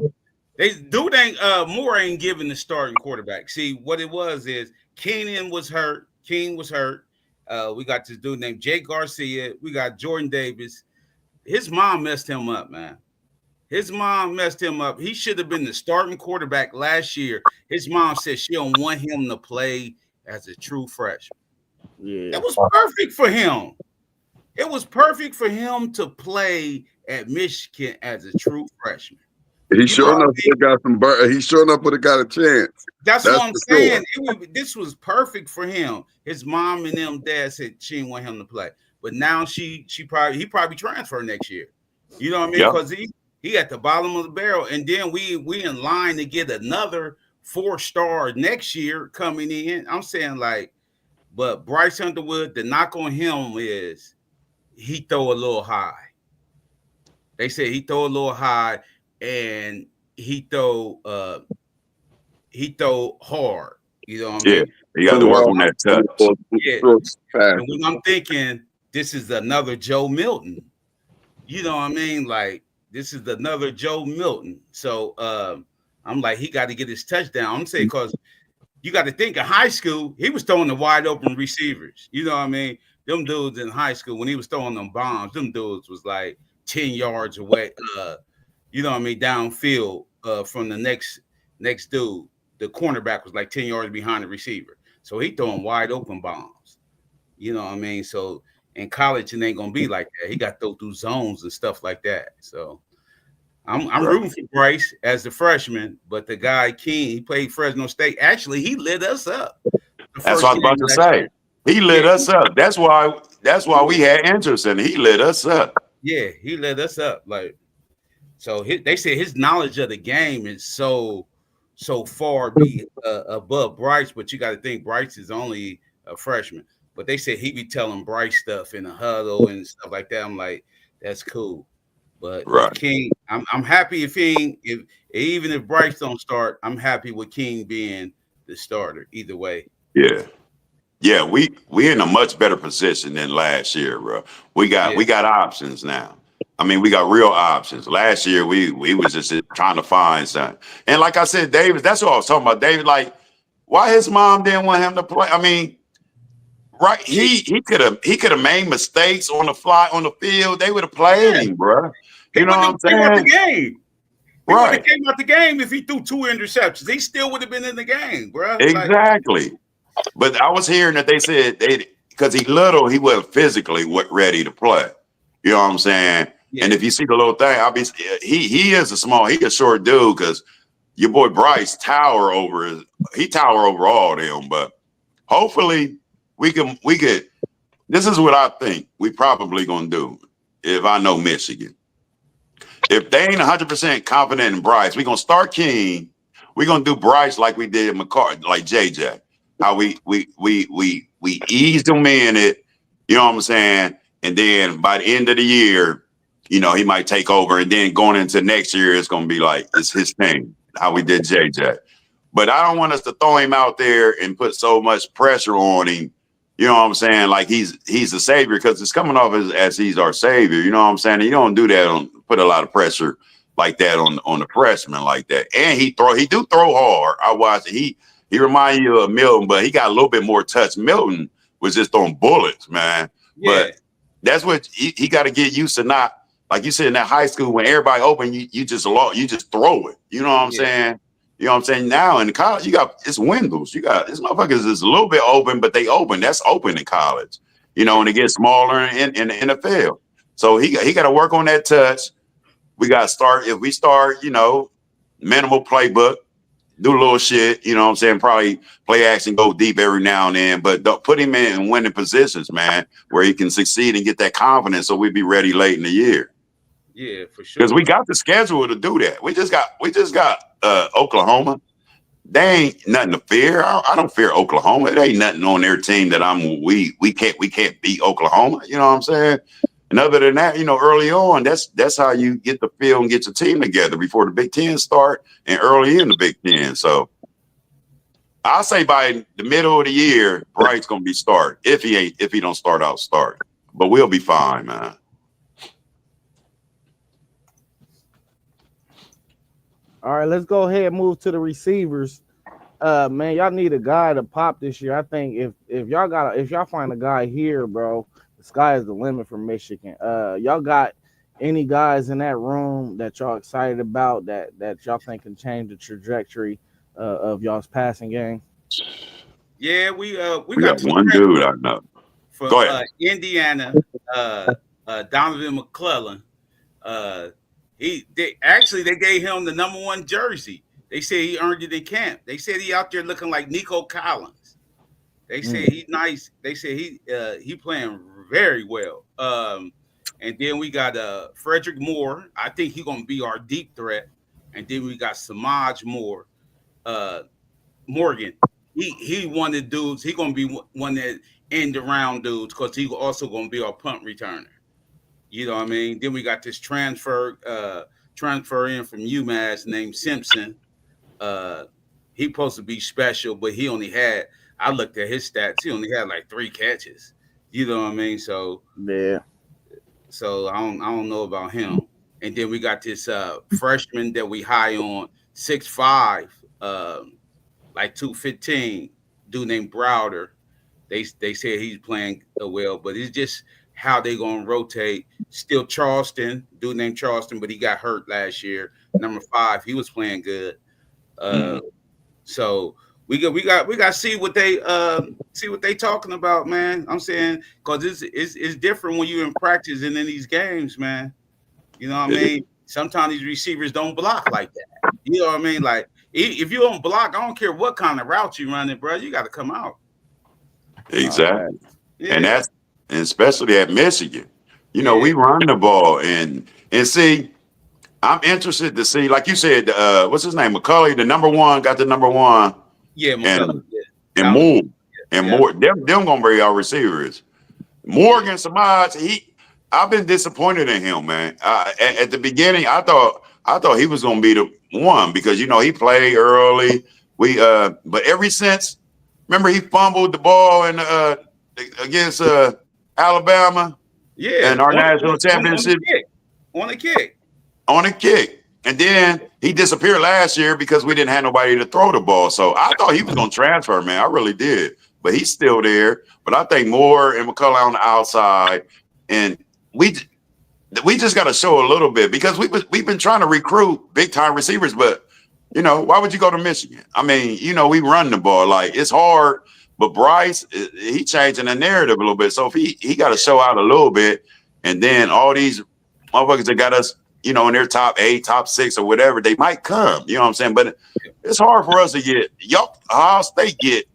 A: Moore ain't giving the starting quarterback. See, what it was is Keenan was hurt. King was hurt. We got this dude named Jake Garcia. We got Jordan Davis. His mom messed him up, man. His mom messed him up. He should have been the starting quarterback last year. His mom said she don't want him to play as a true freshman.
B: Yeah.
A: That was perfect for him. It was perfect for him to play at Michigan as a true freshman.
D: He
A: You know
D: sure
A: what I
D: enough
A: mean?
D: would have got some. He sure enough would have got a chance.
A: That's
D: That's
A: what I'm
D: for
A: saying.
D: sure.
A: This was perfect for him. His mom and them dad said she didn't want him to play, but now he probably transfer next year. You know what I mean?
C: Yep.
A: Because he at the bottom of the barrel, and then we in line to get another 4-star next year coming in. I'm saying like, but Bryce Underwood, the knock on him is he throw a little high. They said he throw a little high, and he throw hard. You know what I
C: Yeah.
A: mean?
C: You got to
A: So
C: work on that touch.
A: yeah, and when I'm thinking this is another Joe Milton, you know what I mean? Like this is another Joe Milton. So I'm like, he got to get his touchdown. I'm saying because you got to think in high school, he was throwing the wide open receivers. You know what I mean? Them dudes in high school, when he was throwing them bombs, them dudes was like 10 yards away, you know what I mean, downfield from the next dude. The cornerback was like 10 yards behind the receiver. So he throwing wide open bombs. You know what I mean? So in college, it ain't gonna be like that. He got to throw through zones and stuff like that. So I'm
C: Right.
A: rooting for Bryce as the freshman, but the guy King, he played Fresno State. Actually, he lit us up the
C: That's what I
A: first
C: was about
A: game
C: to
A: last
C: say.
A: year.
C: He lit
A: Yeah,
C: us up. That's why we had interest in it. He lit us up.
A: yeah, he lit us up. Like so, they said his knowledge of the game is so far be above Bryce, but you got to think Bryce is only a freshman. But they said he be telling Bryce stuff in the huddle and stuff like that. I'm like, that's cool. But with
C: Right.
A: King, I'm happy if even if Bryce don't start, I'm happy with King being the starter. Either way.
C: Yeah. Yeah, we in a much better position than last year, bro. We
A: Yeah.
C: got options now. I mean, we got real options. Last year we was just trying to find something. And like I said, David, that's what I was talking about. David, like, why his mom didn't want him to play? I mean, right?
A: She,
C: He could have made mistakes on the fly on the field. They would have played
A: yeah,
C: him, bro.
A: they
C: You know what
A: wouldn't
C: I'm
A: have came out the
C: saying?
A: game. He wouldn't have
C: Right.
A: came out the game if he threw 2 interceptions. He still would have been in the game, bro. Like,
C: Exactly. But I was hearing that they said because he little, he wasn't physically ready to play. You know what I'm saying?
A: yeah,
C: And if you see the little thing, he is he a short dude because your boy Bryce tower over all of them. But hopefully we could. This is what I think we probably gonna do if I know Michigan. If they ain't 100% confident in Bryce, we're gonna start King. We're gonna do Bryce like we did McCarthy, like JJ. How we eased him in it, you know what I'm saying? And then by the end of the year, you know, he might take over. And then going into next year, it's gonna be like it's his thing, how we did JJ. But I don't want us to throw him out there and put so much pressure on him. You know what I'm saying? Like he's the savior, because it's coming off as he's our savior. You know what I'm saying? And you don't do that put a lot of pressure like that on the freshman like that. And he do throw hard. I watched it. He reminds you of Milton, but he got a little bit more touch. Milton was just throwing bullets, man. Yeah. But that's what he got to get used to. Not like you said in that high school when everybody open, you just throw it. You know what I'm saying? You know what I'm saying? Now in college, it's windows. You got this motherfuckers is a little bit open, but they open. That's open in college. You know, and it gets smaller in the NFL. So he got to work on that touch. We got to start. If we start, you know, minimal playbook, do a little shit. You know what I'm saying? Probably play action, go deep every now and then, but don't put him in winning positions, man, where he can succeed and get that confidence. So we'd be ready late in the year.
A: Yeah, for sure.
C: Because we got the schedule to do that. We just got Oklahoma. They ain't nothing to fear. I don't fear Oklahoma. It ain't nothing on their team that we can't beat Oklahoma. You know what I'm saying? And other than that, you know, early on, that's how you get the feel and get your team together before the Big Ten start and early in the Big Ten. So I'll say by the middle of the year, Bright's gonna be start if he don't start out start. But we'll be fine, man.
B: All right, let's go ahead and move to the receivers. Man, y'all need a guy to pop this year. I think if y'all find a guy here, bro, the sky is the limit for Michigan. Y'all got any guys in that room that y'all excited about that y'all think can change the trajectory of y'all's passing game?
A: Yeah, we
C: got one dude I know
A: from Indiana, Donovan McClellan. They gave him the number 1 jersey. They said he earned it in camp. They said he out there looking like Nico Collins. They said he's nice. They said he playing very well. And then we got Frederick Moore. I think he's gonna be our deep threat. And then we got Samaj Moore, Morgan. He one of the dudes. He gonna be one that end around dudes because he also gonna be our punt returner. You know what I mean? Then we got this transfer in from UMass named Simpson. He supposed to be special, but I looked at his stats. He only had like 3 catches. You know what I mean? So
B: yeah.
A: So I don't know about him. And then we got this freshman that we high on 6'5", like 215, dude named Browder. They said he's playing well, but it's just how they gonna rotate. Still Charleston, dude named Charleston, but he got hurt last year. Number 5, he was playing good. So we got to see what they talking about, man. I'm saying because it's different when you're in practice and in these games, man. You know what I mean? Sometimes these receivers don't block like that. You know what I mean? Like if you don't block, I don't care what kind of route you running, bro. You got to come out.
C: Exactly. And that's especially at Michigan. You know, we run the ball and see. I'm interested to see, like you said, what's his name? McCulley, the number 1, got the number 1.
A: Yeah, McCulley.
C: And Moore. And Moore. Them gonna be our receivers. Morgan Samaj, I've been disappointed in him, man. At the beginning, I thought he was gonna be the one because you know he played early. But ever since, remember he fumbled the ball against Alabama.
A: Yeah,
C: and our national championship
A: on a kick.
C: And then he disappeared last year because we didn't have nobody to throw the ball. So I thought he was going to transfer, man. I really did. But he's still there. But I think Moore and McCullough on the outside. And we just got to show a little bit because we've been trying to recruit big-time receivers. But, you know, why would you go to Michigan? I mean, you know, we run the ball. Like, it's hard. But Bryce, he changing the narrative a little bit. So if he got to show out a little bit. And then all these motherfuckers that got us, you know, in their top 8, top 6 or whatever, they might come. You know what I'm saying? But it's hard for us to get Ohio State get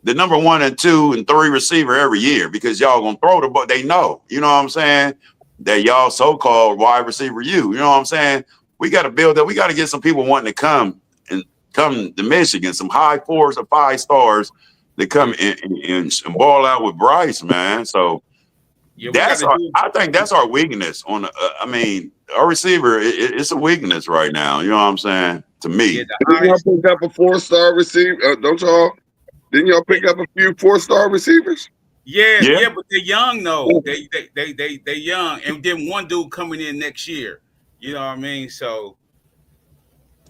C: the number 1 and 2 and 3 receiver every year because y'all gonna throw the ball. They know, you know what I'm saying? That y'all so-called wide receiver you know what I'm saying? We got to build up. We got to get some people wanting to come to Michigan, some high 4s or 5 stars that come and ball out with Bryce, man. So I think that's our weakness on the, I mean, our receiver, it's a weakness right now. You know what I'm saying? To me.
D: Didn't y'all pick up a 4-star receiver? Don't y'all? Didn't y'all pick up a few 4-star receivers?
A: Yeah, but they're young though. They young, and then one dude coming in next year. You know what I mean? So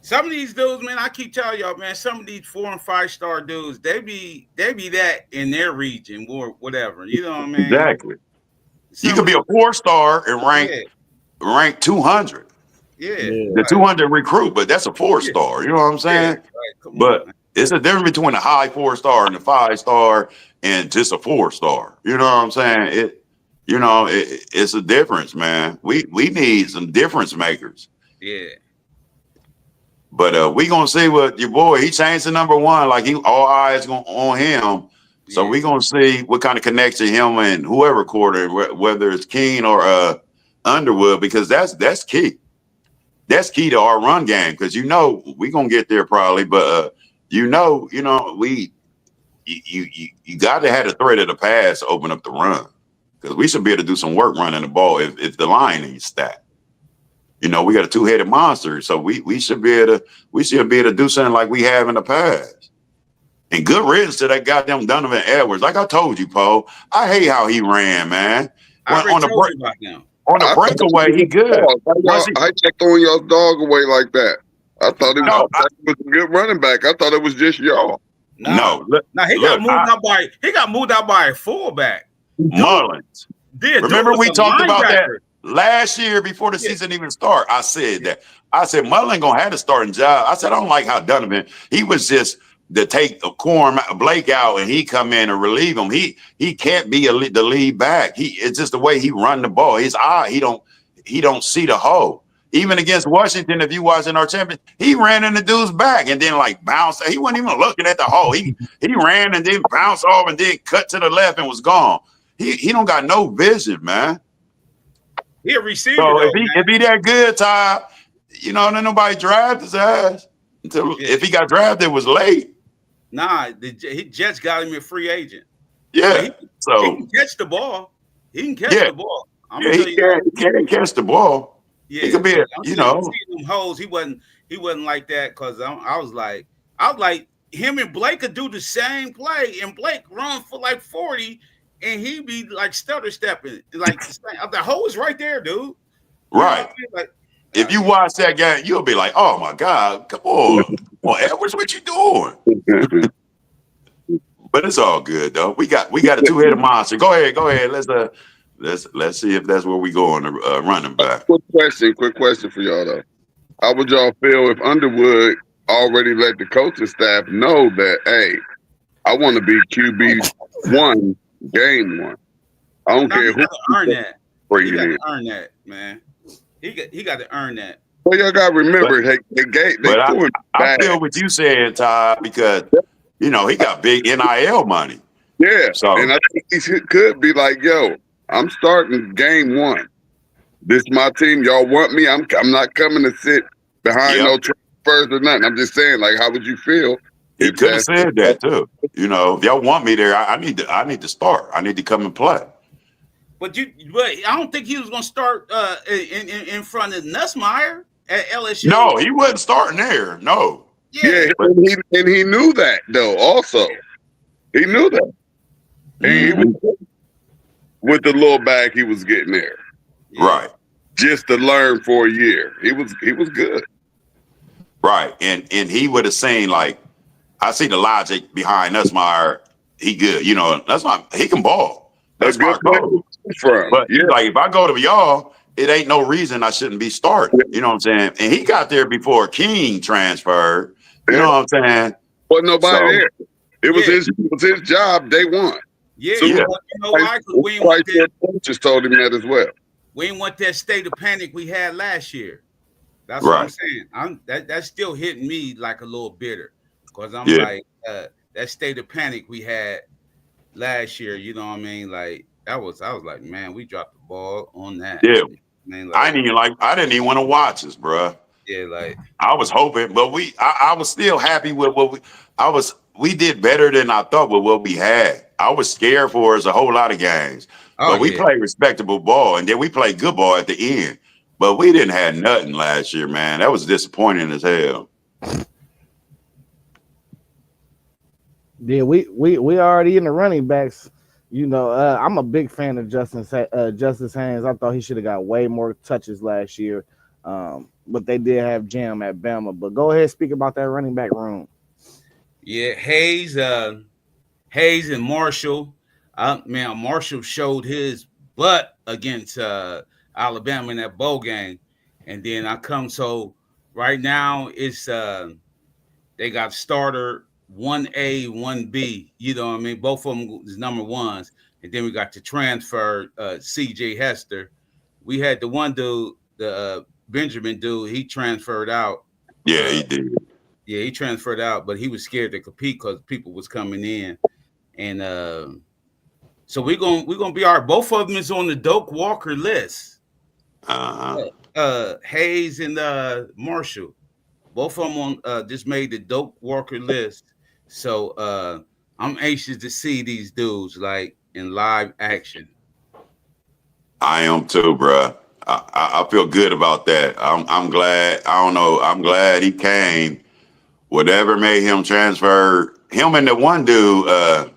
A: some of these dudes, man, I keep telling y'all, man, some of these 4 and 5-star dudes, they be that in their region or whatever. You know what I mean?
C: Exactly. You could be a 4-star and rank 200.
A: Yeah.
C: The 200 recruit, but that's a 4-star. You know what I'm saying?
A: Right.
C: But it's a difference between a high 4-star and a 5-star and just a 4-star. You know what I'm saying? It's a difference, man. We need some difference makers.
A: Yeah.
C: But we gonna see what your boy. He changed to number 1, like all eyes on him. So we gonna see what kind of connection him and whoever quarter, whether it's Keene or Underwood, because that's key. That's key to our run game because we gonna get there probably, but you got to have the threat of the pass to open up the run because we should be able to do some work running the ball if the line ain't stacked. We got a 2-headed monster, so we should be able to do something like we have in the past. And good riddance to that goddamn Donovan Edwards. Like I told you, Paul, I hate how he ran, man.
A: On the
C: breakaway, he good.
D: How y'all throwing y'all dog away like that? I thought it was a good running back. I thought it was just y'all.
A: He got moved out by a fullback.
C: Mullins. Remember we talked about that last year before the season even started. I said that. I said Mullen gonna have a starting job. I said I don't like how Donovan. He was just to take Blake out and he come in and relieve him. He can't be the lead back. It's just the way he run the ball. His eye, he don't see the hole. Even against Washington, if you watching our champion, he ran in the dude's back and then bounced. He wasn't even looking at the hole. He ran and then bounced off and then cut to the left and was gone. He don't got no vision, man.
A: He a receiver.
C: So if he that good, Ty, then nobody drafted his ass if he got drafted, it was late.
A: Nah, the Jets got him a free agent.
C: Yeah,
A: he can catch the ball. He can catch the ball.
C: He can catch the ball.
A: Yeah,
C: he could be.
A: Them holes. He wasn't like that because I was like him and Blake could do the same play, and Blake run for like 40, and he be like stutter stepping. Like the hole is right there, dude.
C: Right. If you watch that game, you'll be like, "Oh my God, come on, Edwards, what you doing?" But it's all good though. We got a 2-headed monster. Go ahead. Let's see if that's where we go on the running back.
D: Quick question for y'all though. How would y'all feel if Underwood already let the coaching staff know that, hey, I want to be QB1 game 1. I don't care who
A: earn that. He got to earn that, man. He got to earn that.
D: Well, y'all got to remember,
C: I feel what you said, Ty, because he got big NIL money.
D: Yeah, and I think he could be like, yo, I'm starting game 1. This is my team. Y'all want me? I'm not coming to sit behind no transfers or nothing. I'm just saying, like, how would you feel?
C: He could have said that too. If y'all want me there, I need to start. I need to come and play.
A: But I don't think he was going to start in front of Nussmeier at LSU.
C: No, he wasn't starting there. No.
D: Yeah, and he knew that though. Also, he knew that. He was, with the little bag he was getting there,
C: right?
D: Just to learn for a year, he was good,
C: right? And he would have seen like, I see the logic behind Nussmeier. He good, that's not he can ball. That's my goal. But like if I go to y'all, it ain't no reason I shouldn't be starting. You know what I'm saying? And he got there before King transferred. You know what I'm saying?
D: Wasn't nobody there. It was his job day 1.
A: Yeah,
D: so
A: you know why? Because
D: coaches told him that as well.
A: We ain't want that state of panic we had last year. That's what I'm
C: Right.
A: saying. That's still hitting me like a little bitter because I'm
C: Yeah.
A: like that state of panic we had last year. You know what I mean? Like I was like, man, we dropped the ball on that.
C: Yeah.
A: I mean,
C: I
A: like
C: didn't even like. I didn't even want to watch this, bro.
A: yeah, like
C: I was hoping, but I was still happy with what we did better than I thought with what we had. I was scared for us a whole lot of games,
A: oh
C: but we
A: yeah.
C: played respectable ball, and then we played good ball at the end. But we didn't have nothing last year, man. That was disappointing as hell.
B: Yeah, we already in the running backs. You know, I'm a big fan of Justice Haynes. I thought he should have got way more touches last year, but they did have Jam at Bama. But go ahead, speak about that running back room.
A: Yeah, Hayes and Marshall. Man, Marshall showed his butt against Alabama in that bowl game, and then I come so right now it's they got starter 1A, 1B. You know what I mean? Both of them is number ones, and then we got the transfer CJ Hester. We had the one dude, the Benjamin dude. He transferred out.
C: Yeah,
A: Uh,
C: he did.
A: yeah, he transferred out, but he was scared to compete because people was coming in, and so we're gonna be all right. Both of them is on the Doak Walker list.
C: Uh-huh.
A: Hayes and Marshall, both of them on just made the Doak Walker list. So I'm anxious to see these dudes like in live action.
C: I am too, bro. I feel good about that. I'm glad. I don't know. I'm glad he came. Whatever made him transfer, him and the one dude.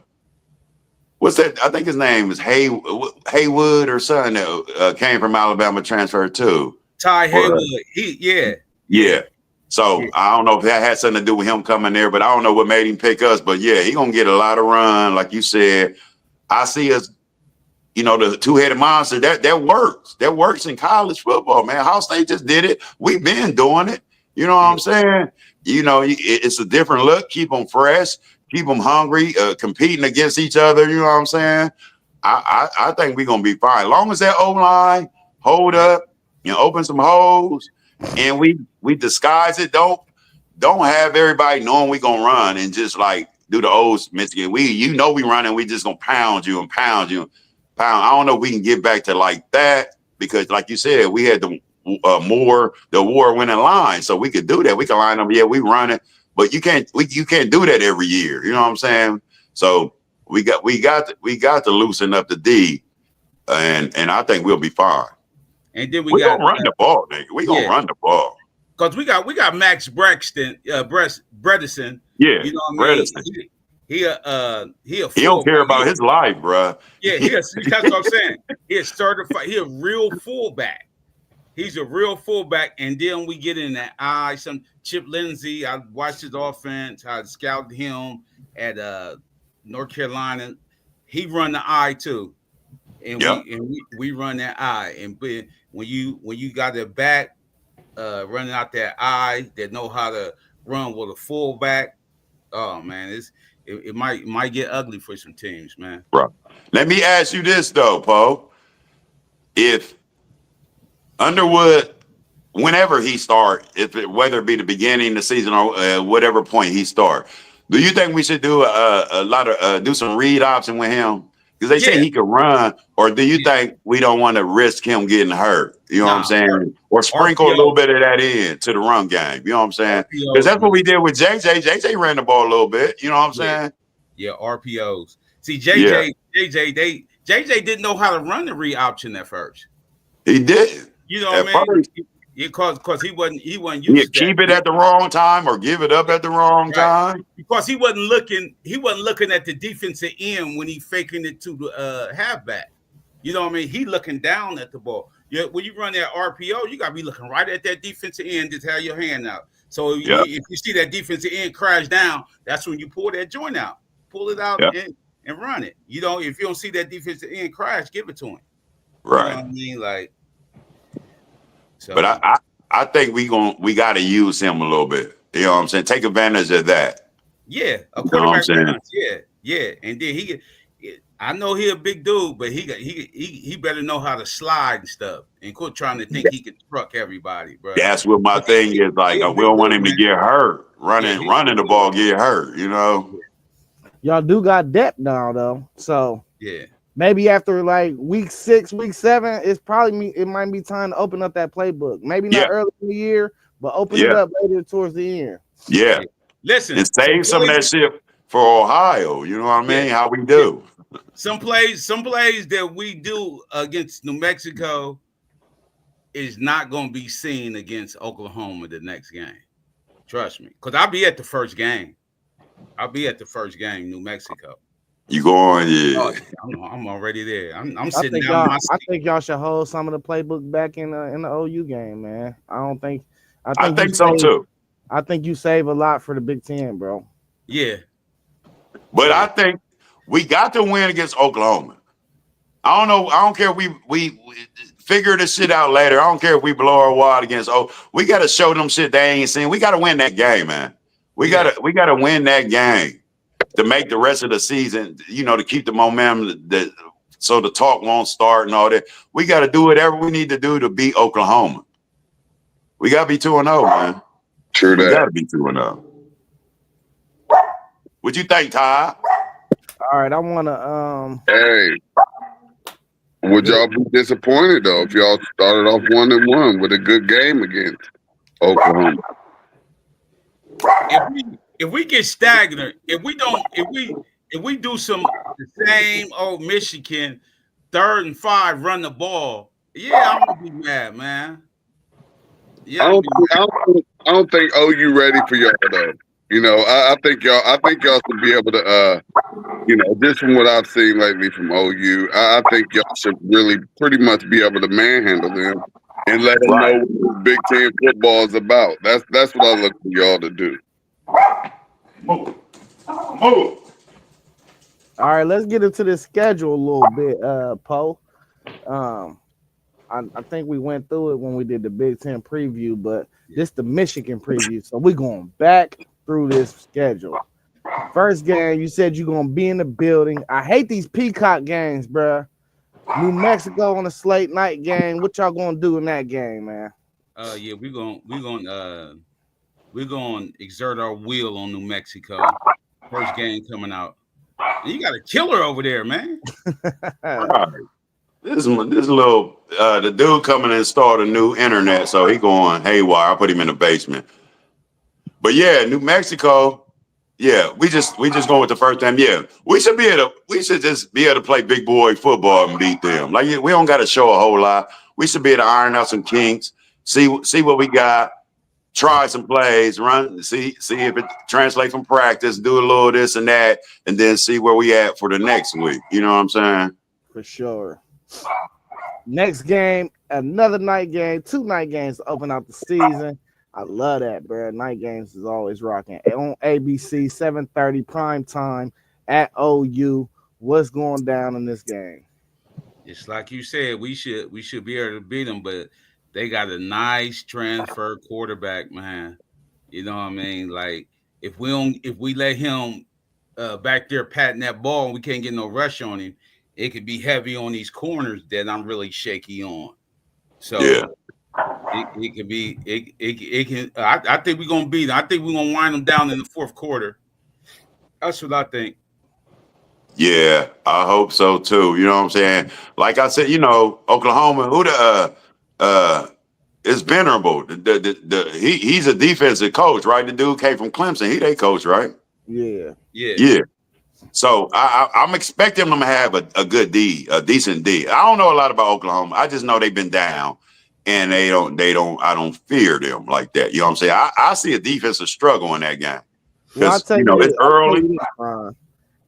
C: What's that? I think his name is Haywood or something that came from Alabama, transferred too.
A: Ty
C: Or
A: Haywood, yeah.
C: yeah. So I don't know if that had something to do with him coming there, but I don't know what made him pick us. But yeah, he gonna get a lot of run, like you said. I see us, the two-headed monster. That works. That works in college football, man. Ohio State just did it. We've been doing it. You know what I'm saying? It's a different look. Keep them fresh. Keep them hungry. Competing against each other. You know what I'm saying? I think we're gonna be fine. As long as that O line hold up, open some holes, and we disguise it. Don't have everybody knowing we gonna run and just like do the old Michigan. We running. We just gonna pound you and pound you. Pound. I don't know if we can get back to like that because, like you said, we had the award-winning line, so we could do that. We can line up. Yeah, we running, but you can't do that every year. You know what I'm saying? So we got to loosen up the D, and I think we'll be fine.
A: And then we
C: We're
A: got
C: gonna run the ball, nigga. We're gonna run the ball.
A: because we got Max Braxton, Bredesen.
C: Yeah,
A: You know what I mean?
C: Bredesen.
A: He a
C: He don't care
A: fullback.
C: about his life, bro.
A: Yeah, that's what I'm saying. He a certified. He a real fullback. He's a real fullback. And then we get in that eye. Some Chip Lindsey. I watched his offense. I scouted him at North Carolina. He run the eye too, and we run that eye. And when you got a back running out that eye that know how to run with a fullback, oh man, it might get ugly for some teams, man.
C: Right. Let me ask you this though, Poe. If Underwood, whenever he start, whether it be the beginning of the season or whatever point he start, do you think we should do a lot of do some read option with him? Because they say he could run, or do you think we don't want to risk him getting hurt? You know what I'm saying? Or sprinkle a little bit of that in to the run game. You know what I'm saying? Because that's what we did with JJ. JJ ran the ball a little bit. You know what I'm saying?
A: Yeah, RPOs. See, JJ didn't know how to run the read option at first.
C: He did.
A: You know what I mean? Because he wasn't used to
C: keep it at the wrong time or give it up at the wrong time.
A: Because he wasn't looking at the defensive end when he faking it to the halfback. You know what I mean? He looking down at the ball. Yeah, when you run that RPO, you gotta be looking right at that defensive end, just have your hand out. So if you see that defensive end crash down, that's when you pull that joint out. Pull it out and run it. You know, if you don't see that defensive end crash, give it to him.
C: Right.
A: You know what I mean? Like, so.
C: But I think we got to use him a little bit. You know what I'm saying? Take advantage of that.
A: Yeah, a quarterback runs. Yeah. And then I know he a big dude, but he better know how to slide and stuff, and quit trying to think he can truck everybody, bro.
C: That's what my thing is. Like,
A: He a
C: we
A: big
C: don't want
A: dude,
C: him to
A: man.
C: get hurt.
A: Yeah,
C: Running the ball, get hurt, you know?
B: Y'all do got depth now though, so
A: yeah.
B: maybe after like week 6, week 7, it might be time to open up that playbook. Maybe not
C: Yeah,
B: early in the year, but open it
C: yeah,
B: up later towards the end.
C: yeah.
A: Listen,
C: And save some of that shit for Ohio. You know what I mean? How we do.
A: some plays that we do against New Mexico is not going to be seen against Oklahoma the next game. Trust me, because I'll be at the first game. New Mexico.
C: You going,
A: Oh,
C: yeah.
A: I'm already there. I'm sitting down in my
B: I
A: seat.
B: think y'all should hold some of the playbook back in the OU game, man. I
C: I
B: think
C: think so too.
B: I think you save a lot for the Big Ten, bro.
A: Yeah.
C: But
A: Yeah.
C: I think we got to win against Oklahoma. I don't know. I don't care if we figure this shit out later. I don't care if we blow our wad against. Oh, we got to show them shit they ain't seen. We got to win that game, man. We gotta win that game to make the rest of the season. You know, to keep the momentum. So the talk won't start and all that. We got to do whatever we need to do to beat Oklahoma. We got to be 2-0, man.
D: True
C: We got
D: that.
C: to be 2-0. What you think, Ty?
B: All right, I want to
D: Hey, would y'all be disappointed though if y'all started off 1-1 with a good game against Oklahoma?
A: If we get stagnant, if we do some the same old Michigan 3rd and 5 run the ball, yeah, I'm gonna be mad, man. Yeah,
D: I don't think OU ready for y'all though. You know, I think y'all should be able to you know, just from what I've seen lately from OU, I think y'all should really pretty much be able to manhandle them and let them know what Big Ten football is about. That's what I look for y'all to do.
C: Move.
B: all right, let's get into the schedule a little bit, Poe. I think we went through it when we did the Big Ten preview, but this the Michigan preview, so we're going back through this schedule. First game, you said you're gonna be in the building. I hate these Peacock games, bro. New Mexico on a slate night game. What y'all gonna do in that game, man?
A: yeah, we're gonna exert our will on New Mexico. First game coming out. And you got a killer over there, man.
C: Right. This little the dude coming and start a new internet, so he going haywire. I put him in the basement. But yeah, New Mexico. Yeah, we just going with the first time. Yeah, we should just be able to play big boy football and beat them. Like we don't got to show a whole lot. We should be able to iron out some kinks, see what we got, try some plays, run, see if it translates from practice, do a little this and that, and then see where we at for the next week. You know what I'm saying?
B: For sure. Next game, another night game, 2 night games to open out the season. I love that, bro. Night games is always rocking. On ABC, 7:30 prime time at OU. What's going down in this game?
A: It's like you said, we should be able to beat them, but they got a nice transfer quarterback, man. You know what I mean? Like if we let him back there patting that ball and we can't get no rush on him, it could be heavy on these corners that I'm really shaky on. So
C: Yeah.
A: it could be it can. I think we're gonna beat them. I think we're gonna wind them down in the 4th quarter. That's what I think.
C: Yeah, I hope so too. You know what I'm saying? Like I said, you know, Oklahoma, who is venerable. He's a defensive coach, right? The dude came from Clemson. He they coach, right?
B: Yeah.
C: Yeah. So I'm expecting them to have a good D, a decent D. I don't know a lot about Oklahoma. I just know they've been down, and I don't fear them like that. You know what I'm saying? I see a defensive struggle in that game
B: Well, I'll
C: because
B: tell
C: you
B: you
C: know
B: this.
C: it's early.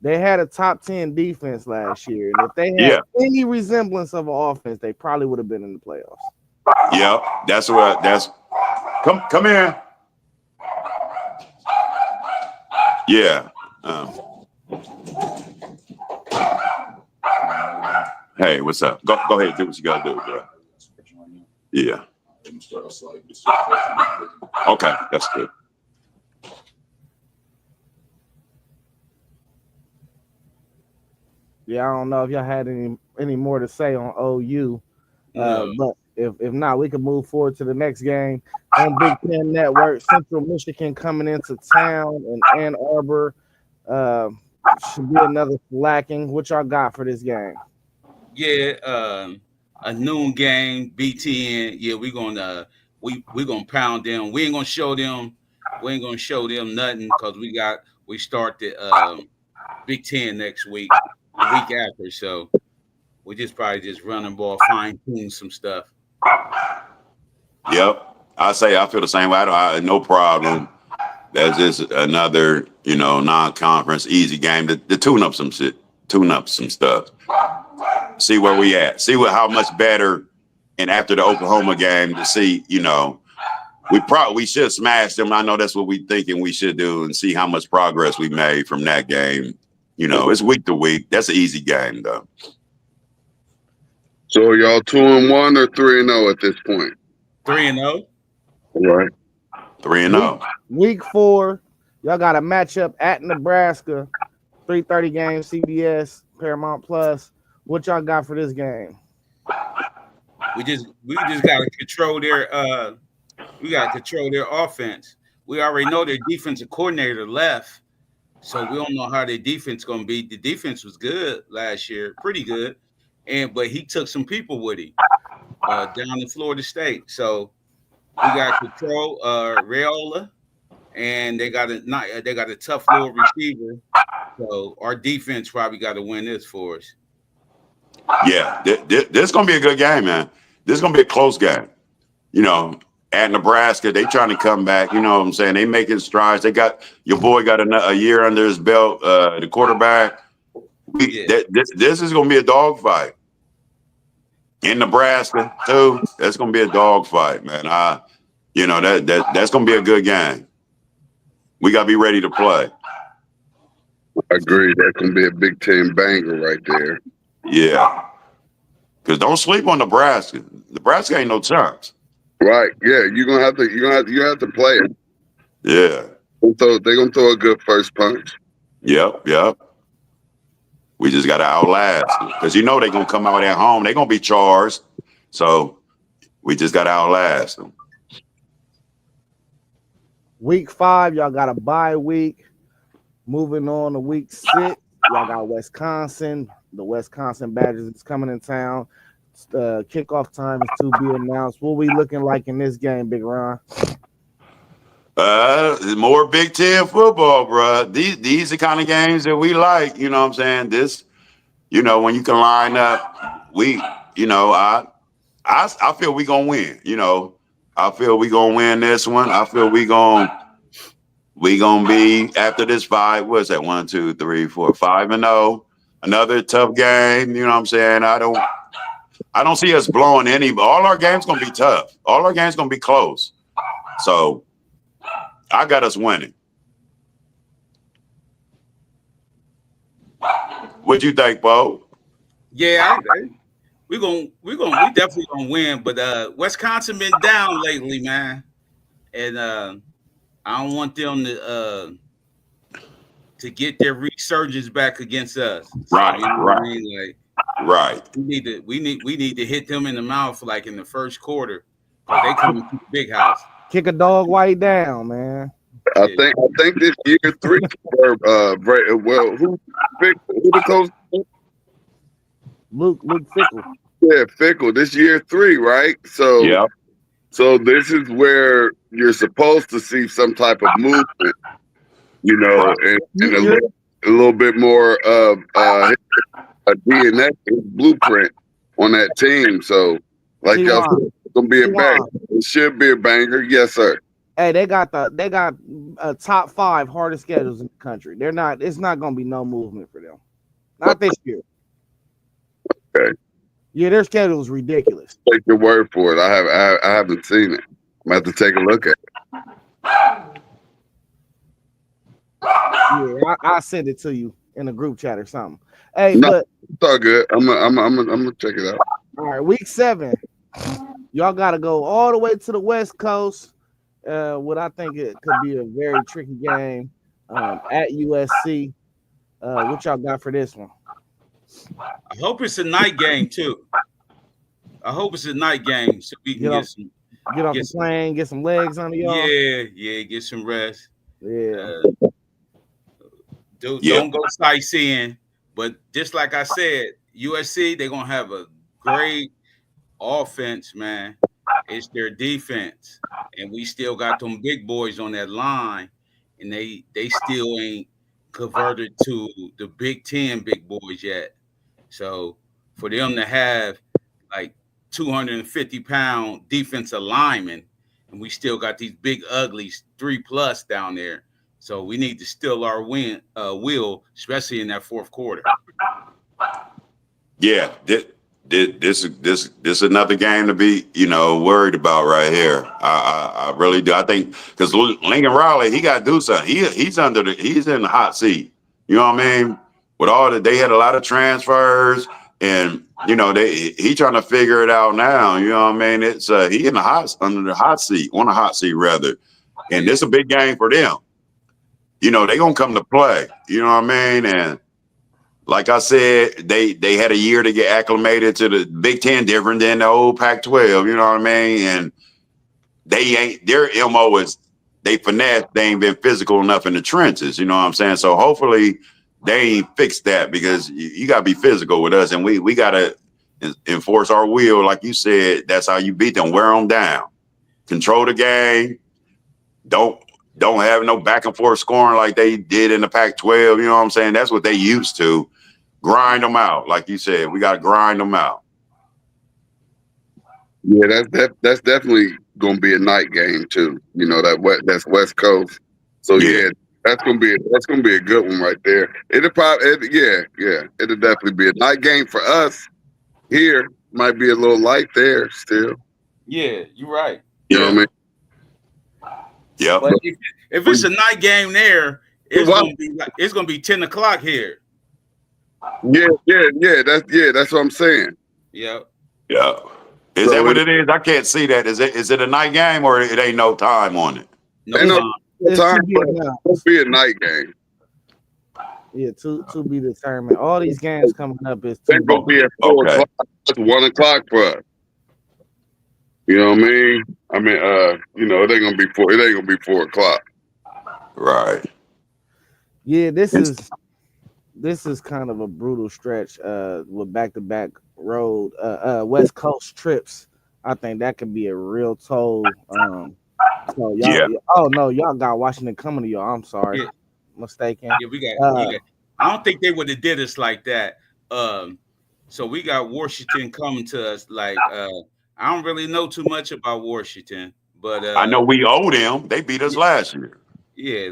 B: They had a top 10 defense last year, and if they had any resemblance of an offense, they probably would have been in the playoffs.
C: Yeah, that's come here. Yeah. Hey, what's up? Go ahead, do what you gotta do, bro. Yeah. Okay, that's good.
B: Yeah, I don't know if y'all had any more to say on OU.
A: No.
B: But if not, we can move forward to the next game on Big Ten Network. Central Michigan coming into town in Ann Arbor. Uh, should be another lacking. What y'all got for this game?
A: Yeah, a noon game, BTN. Yeah, we gonna pound them. We ain't gonna show them. We ain't gonna show them nothing because we start the Big Ten next week, the week after. So we just probably just run the ball, fine tune some stuff.
C: Yep. I feel the same way. No problem. That's just another, non-conference easy game to tune up some shit, tune up some stuff. See where we at. See how much better. And after the Oklahoma game, to see, we should smash them. I know that's what we thinking we should do, and see how much progress we made from that game. It's week to week. That's an easy game though.
D: So are y'all 2-1 or 3-0 at this point?
A: 3-0.
D: All right.
C: 3-0.
B: Week 4, y'all got a matchup at Nebraska. 3:30 game, CBS, Paramount Plus. What y'all got for this game?
A: We just gotta control their offense. We already know their defensive coordinator left, so we don't know how their defense gonna be. The defense was good last year, pretty good, but he took some people with him down in Florida State. So we got to control Rayola, and they got a tough little receiver. So our defense probably got to win this for us.
C: Yeah, this gonna be a good game, man. This is gonna be a close game. At Nebraska, they trying to come back. You know what I'm saying? They making strides. They got your boy got a year under his belt. The quarterback. This is gonna be a dogfight in Nebraska too. That's gonna be a dogfight, man. That's gonna be a good game. We gotta be ready to play.
D: I agree. That can be a Big Ten banger right there.
C: Yeah. Because don't sleep on Nebraska. Nebraska ain't no chance.
D: Right. Yeah, you're gonna have to play it.
C: Yeah.
D: They're gonna throw a good first punch.
C: Yep. We just gotta outlast because they're gonna come out at home. They're gonna be charged. So we just gotta outlast them.
B: Week 5, y'all got a bye week. Moving on to week 6, y'all got Wisconsin. The Wisconsin Badgers is coming in town. Kickoff time is to be announced. What we looking like in this game, Big Ron?
C: More Big Ten football, bro. These are the kind of games that we like. You know what I'm saying? This, when you can line up, I feel we gonna win. I feel we gonna win this one. I feel we gonna be after this 5. What's that? 1, 2, 3, 4, 5-0. Another tough game. You know what I'm saying? I don't see us blowing any. All our games gonna be tough. All our games gonna be close. So I got us winning. What you think, Bo?
A: Yeah, we definitely gonna win. But Wisconsin been down lately, man, and I don't want them to get their resurgence back against us. So,
C: Right,
A: you know what I mean? Like,
C: right.
A: We need to hit them in the mouth like in the first quarter because they come to the big house.
B: Kick a dog while he down, man.
D: I think this year 3. Who the coach?
B: Luke Fickle.
D: Yeah, Fickle. This year 3, right? So
C: Yeah.
D: So this is where you're supposed to see some type of movement, and a little bit more of a DNA blueprint on that team. So, like y'all said, it's gonna be a banger. It should be a banger, yes, sir.
B: Hey, they got a top 5 hardest schedules in the country. It's not gonna be no movement for them. Not this year.
D: Okay.
B: Yeah, their schedule is ridiculous.
D: Take your word for it. I haven't seen it. I'm gonna have to take a look at it.
B: Yeah, I send it to you in a group chat or something. Hey,
D: No,
B: but
D: it's all good. I'm gonna check it out.
B: all right, week 7, y'all got to go all the way to the West Coast. What I think it could be a very tricky game at USC. What y'all got for this one?
A: I hope it's a night game too. I hope it's a night game so we can
B: Get off, get off
A: get
B: the
A: some
B: plane, get some legs under y'all.
A: yeah, get some rest.
B: Yeah.
C: Yep.
A: Don't go sightseeing. But just like I said, USC, they're gonna have a great offense, man. It's their defense. And we still got them big boys on that line, and they still ain't converted to the Big Ten big boys yet. So for them to have like 250-pound defensive linemen, and we still got these big uglies 3+ down there. So we need to still our will, especially in that fourth quarter.
C: Yeah. This is another game to be, worried about right here. I really do. I think because Lincoln Riley, he got to do something. He's in the hot seat. You know what I mean? With they had a lot of transfers, and he trying to figure it out now. You know what I mean? It's he in the under the hot seat, on the hot seat rather, and this is a big game for them. They gonna come to play. You know what I mean? And like I said, they had a year to get acclimated to the Big Ten, different than the old Pac-12. You know what I mean? And their MO is they finesse. They ain't been physical enough in the trenches. You know what I'm saying? So hopefully they ain't fixed that, because you got to be physical with us, and we got to enforce our will. Like you said, that's how you beat them. Wear them down. Control the game. Don't have no back and forth scoring like they did in the Pac-12. You know what I'm saying? That's what they used to. Grind them out. Like you said, we got to grind them out.
D: Yeah, that's definitely gonna be a night game too. That's West Coast. So yeah, that's gonna be a good one right there. It'll definitely be a night game for us here. Might be a little light there still.
A: Yeah, you're right.
D: You know what I mean?
C: Yeah.
A: But if it's a night game there, it's gonna be 10 o'clock here.
D: Yeah. That's what I'm saying.
A: Yeah.
C: Yeah. Is that what it is? I can't see that. Is it a night game, or it ain't no time on it?
A: No
D: Ain't
A: time.
D: no time, but it'll be a night game.
B: Yeah, to be determined. All these games coming up is
D: It's gonna be at 4 o'clock. It's 1 o'clock for us. You know what I mean? It ain't gonna be 4. It ain't gonna be 4 o'clock.
C: Right.
B: Yeah, this is kind of a brutal stretch with back-to-back road West Coast trips. I think that could be a real toll. So y'all got Washington coming to y'all. I'm sorry.
A: Yeah.
B: Mistaken.
A: Yeah, we got I don't think they would have did us like that. So we got Washington coming to us like I don't really know too much about Washington, but
C: I know we owe them. They beat us last year.
A: Yeah,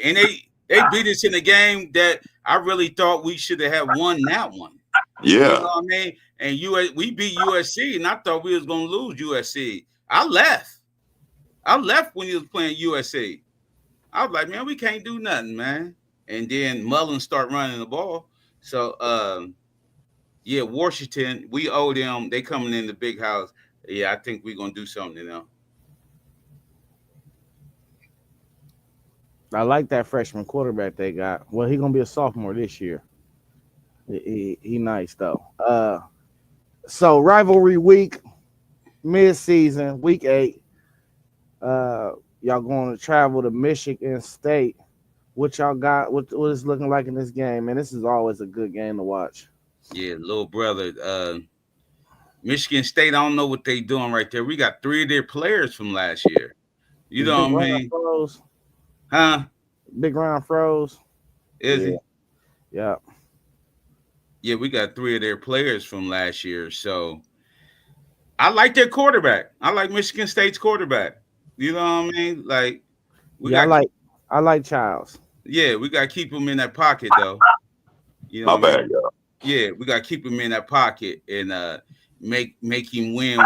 A: and they beat us in a game that I really thought we should have won that one.
C: Yeah.
A: You know what I mean? And we beat USC, and I thought we was gonna lose USC. I left when he was playing USC. I was like, man, we can't do nothing, man. And then Mullen start running the ball. So yeah, Washington, we owe them. They coming in the big house. Yeah, I think we're gonna do something to them.
B: I like that freshman quarterback they got. Well, he's gonna be a sophomore this year. He nice though. So rivalry week, mid-season, week 8. Y'all going to travel to Michigan State. What y'all got? What is looking like in this game? Man, this is always a good game to watch.
A: Yeah, little brother. Michigan State, I don't know what they doing right there. We got 3 of their players from last year. You know what I mean?
B: Froze.
A: Huh?
B: Big Round froze.
A: Is he?
B: Yeah.
A: Yeah, we got 3 of their players from last year. So I like their quarterback. I like Michigan State's quarterback. You know what I mean? Like
B: I like Childs.
A: Yeah, we gotta keep him in that pocket though. You know
C: My bad, y'all.
A: Yeah, we gotta keep him in that pocket and make him win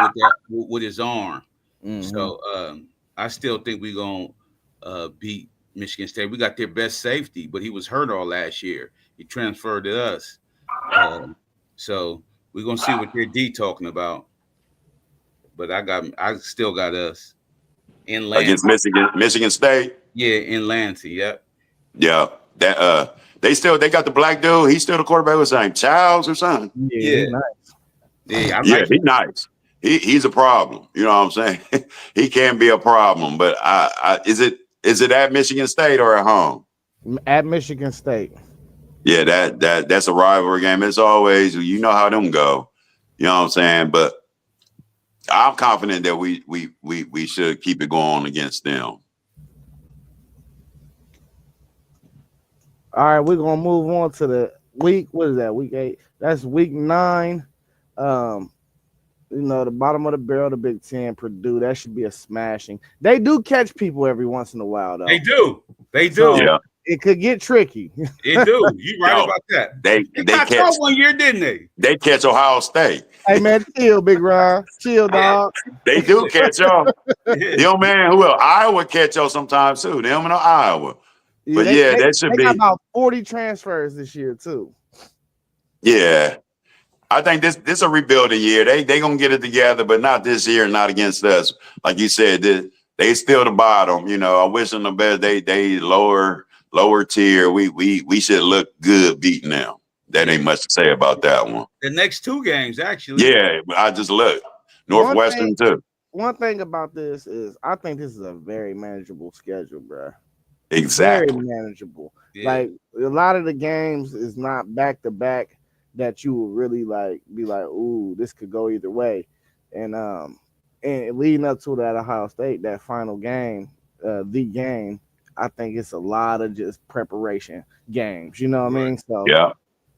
A: with his arm. Mm-hmm. So I still think we're gonna beat Michigan State. We got their best safety, but he was hurt all last year. He transferred to us. So we're gonna see what they're talking about. But I still got us in Lansing.
C: Against Michigan State.
A: Yeah, in Lansing. Yep.
C: Yeah. That They got the black dude. He's still the quarterback. What's his name? Charles or something?
B: Yeah,
A: Yeah.
B: nice.
A: Yeah, I
C: Yeah,
A: like
C: he's nice. He's a problem. You know what I'm saying? He can be a problem. But is it at Michigan State or at home?
B: At Michigan State.
C: Yeah, that's a rivalry game. It's always, you know how them go. You know what I'm saying? But I'm confident that we should keep it going against them.
B: All right, we're gonna move on to the week. What is that? Week 8. That's week 9. The bottom of the barrel, the Big Ten, Purdue. That should be a smashing. They do catch people every once in a while, though.
A: They do.
B: So
C: Yeah.
B: it could get tricky.
A: They do. You right
C: Yo,
A: about that.
C: They
A: got
C: catch
A: caught one year, didn't they?
C: they catch Ohio State.
B: Hey man, chill, Big Ron. Chill, dog.
C: They do catch y'all.
A: Yeah.
C: Yo, man, who else? Iowa catch y'all sometimes too. Them in Iowa. But that should
B: they
C: be.
B: got about 40 transfers this year too.
C: Yeah. I think this a rebuilding year. They gonna get it together, but not this year, not against us. Like you said, they still the bottom. I wish them the best. They lower tier. We should look good beating them. That ain't much to say about that one.
A: The next 2 games, actually.
C: Yeah, I just look. Northwestern too.
B: One thing about this is I think this is a very manageable schedule, bro.
C: Exactly.
B: Very manageable.
A: Yeah.
B: Like a lot of the games is not back to back that you will really be like, ooh, this could go either way. And leading up to that Ohio State, that final game, the game, I think it's a lot of just preparation games. You know what I mean? So
C: Yeah.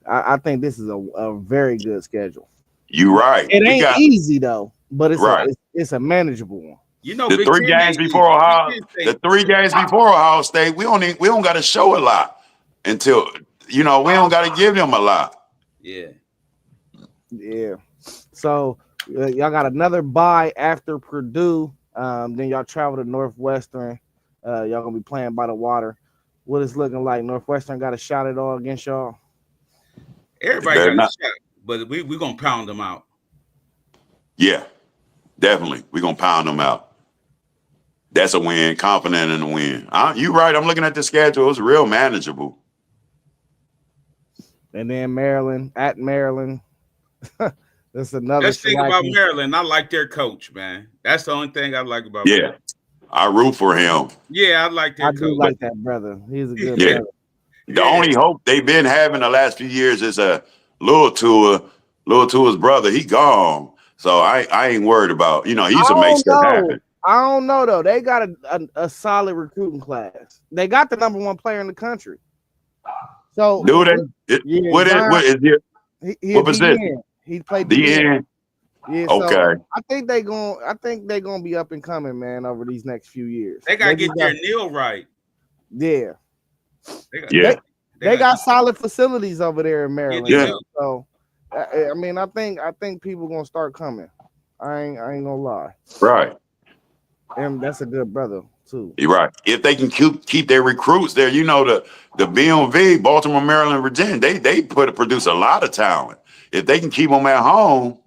B: I think this is a very good schedule.
C: You right.
B: It ain't easy though, but it's a manageable one.
C: The
A: Big
C: 3
A: Ten
C: games
A: ain't
C: before
A: easy.
C: Ohio,
A: Big Ten
C: the 3 games before Ohio State, we don't got to show a lot until we don't got to give them a lot.
A: Yeah.
B: Yeah. So y'all got another bye after Purdue. Then y'all travel to Northwestern. Y'all gonna be playing by the water. What is looking like? Northwestern got a shot at all against y'all?
A: Everybody got a shot, but we gonna pound them out.
C: Yeah, definitely. We're going to pound them out. That's a win. Confident in the win. You right. I'm looking at the schedule. It's real manageable.
B: And then Maryland, at Maryland. That's another.
A: Let's think about Maryland. I like their coach, man. That's the only thing I like about Maryland.
C: I root for him.
A: Yeah, I like their
B: I
A: coach.
B: do like that brother. He's a good brother.
C: The only hope they've been having the last few years is Lil Tua's brother. He gone. So I ain't worried about, he used to make stuff happen.
B: I don't know though. They got a solid recruiting class. They got the number 1 player in the country. So
C: do they? What is it? What position?
B: He played
C: the end.
B: Yeah,
C: okay.
B: So I think they gonna be up and coming, man, over these next few years.
A: They gotta get their Neil right.
B: Yeah.
A: They
B: got solid facilities over there in Maryland.
C: Yeah.
B: So I mean, I think people gonna start coming. I ain't gonna lie.
C: Right.
B: And that's a good brother too.
C: You're right. If they can keep their recruits there, the BMV, Baltimore, Maryland, Virginia, they produce a lot of talent. If they can keep them at home,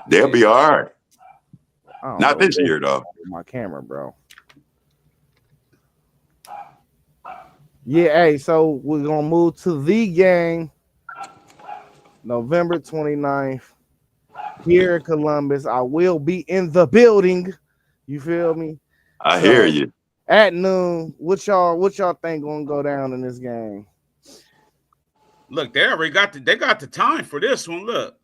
C: they'll be all right. Not this year though.
B: My camera, bro. Yeah, hey, so we're gonna move to the game November 29th here in Columbus. I will be in the building. You feel me?
C: I hear you.
B: At noon. What y'all think gonna go down in this game?
A: Look, they already got the time for this one. Look.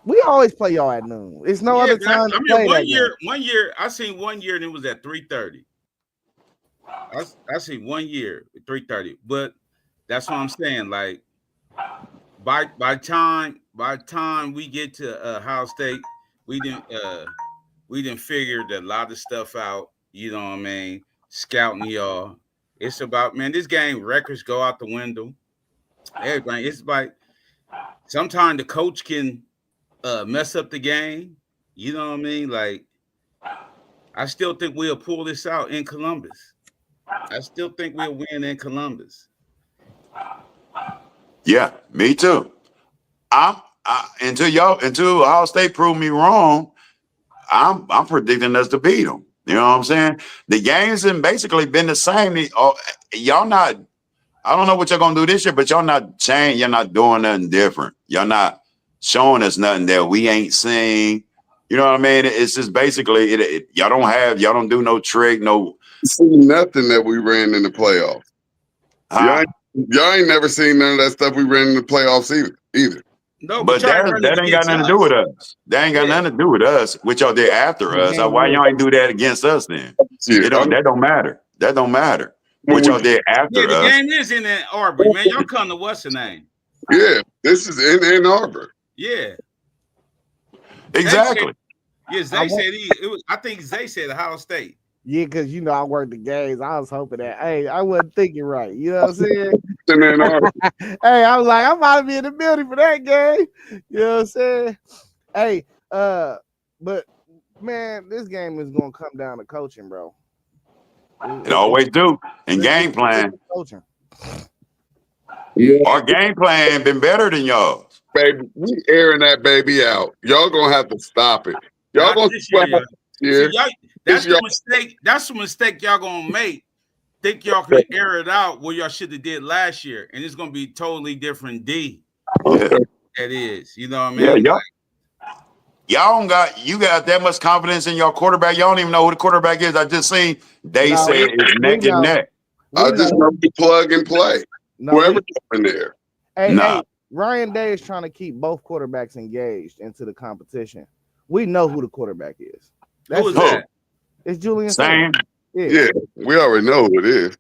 B: We always play y'all at noon. It's no other time to play
A: one year, I seen 1 year and it was at 3:30. I seen 1 year at 3:30, but that's what I'm saying. Like by time we get to Ohio State, we didn't figure a lot of stuff out. You know what I mean? Scouting y'all. It's about, man, this game records go out the window. Everything. It's like sometimes the coach can mess up the game. You know what I mean? Like, I still think we'll pull this out in Columbus. I still think we'll win in Columbus.
C: Yeah, me too. Until Ohio State proved me wrong, I'm predicting us to beat them. You know what I'm saying? The games have basically been the same. Y'all not. I don't know what y'all gonna do this year, but y'all not changing. You're not doing nothing different. Y'all not showing us nothing that we ain't seen. You know what I mean? It's just basically y'all don't do no trick, no.
D: Seen nothing that we ran in the playoffs.
C: Huh?
D: Y'all ain't never seen none of that stuff we ran in the playoffs either.
A: No,
C: But
A: y'all ain't running
C: that ain't got
A: against
C: nothing to do
A: us.
C: with us. That ain't got nothing to do with us. What y'all did after
B: The
C: us.
B: game
C: Why
B: is.
C: y'all ain't do that against us then?
D: Yeah,
C: That don't matter. That don't matter.
D: When
C: What
D: we-
C: y'all did
A: Yeah,
C: after
A: the
C: us.
A: game is in Ann Arbor, man. Y'all come to what's the name?
D: yeah, this is in Ann Arbor.
A: Yeah.
C: Exactly.
A: Yeah, Zay said it was. I think Zay said Ohio State.
B: Yeah, because you know I work the games. I was hoping that. Hey, I wasn't thinking right. You know what I'm saying?
D: In Ann Arbor.
B: Hey, I was like, I'm about to be in the building for that game. You know what I'm saying? Hey, but man, this game is gonna come down to coaching, bro.
C: It always do. And game
B: It's
C: plan.
B: coaching.
D: Yeah,
C: Our game plan been better than y'all's.
D: baby, we airing that baby out. Y'all gonna have to stop it. Y'all
A: Not
D: gonna
A: this year, y'all. See,
D: yeah.
A: y'all,
D: This
A: that's
D: y'all
A: the mistake. That's the mistake y'all gonna make. Think y'all can air it out what y'all should have did last year, and it's gonna be totally different.
C: Yeah.
A: That is, you know what I
C: Yeah,
A: mean?
C: you got that much confidence in your quarterback. Y'all don't even know who the quarterback is. I just seen they
B: No,
C: said it's
B: we
C: neck and
B: know.
C: neck.
D: I
B: We
D: just
B: know.
D: know we plug and play.
B: No,
D: Whoever in there.
B: hey,
C: Nah.
B: Ryan Day is trying to keep both quarterbacks engaged into the competition. We know who the quarterback is.
A: Who is
C: Who?
A: that?
B: It's Julian
C: Same.
B: Samuels. Yeah.
D: Yeah, we already know who it is.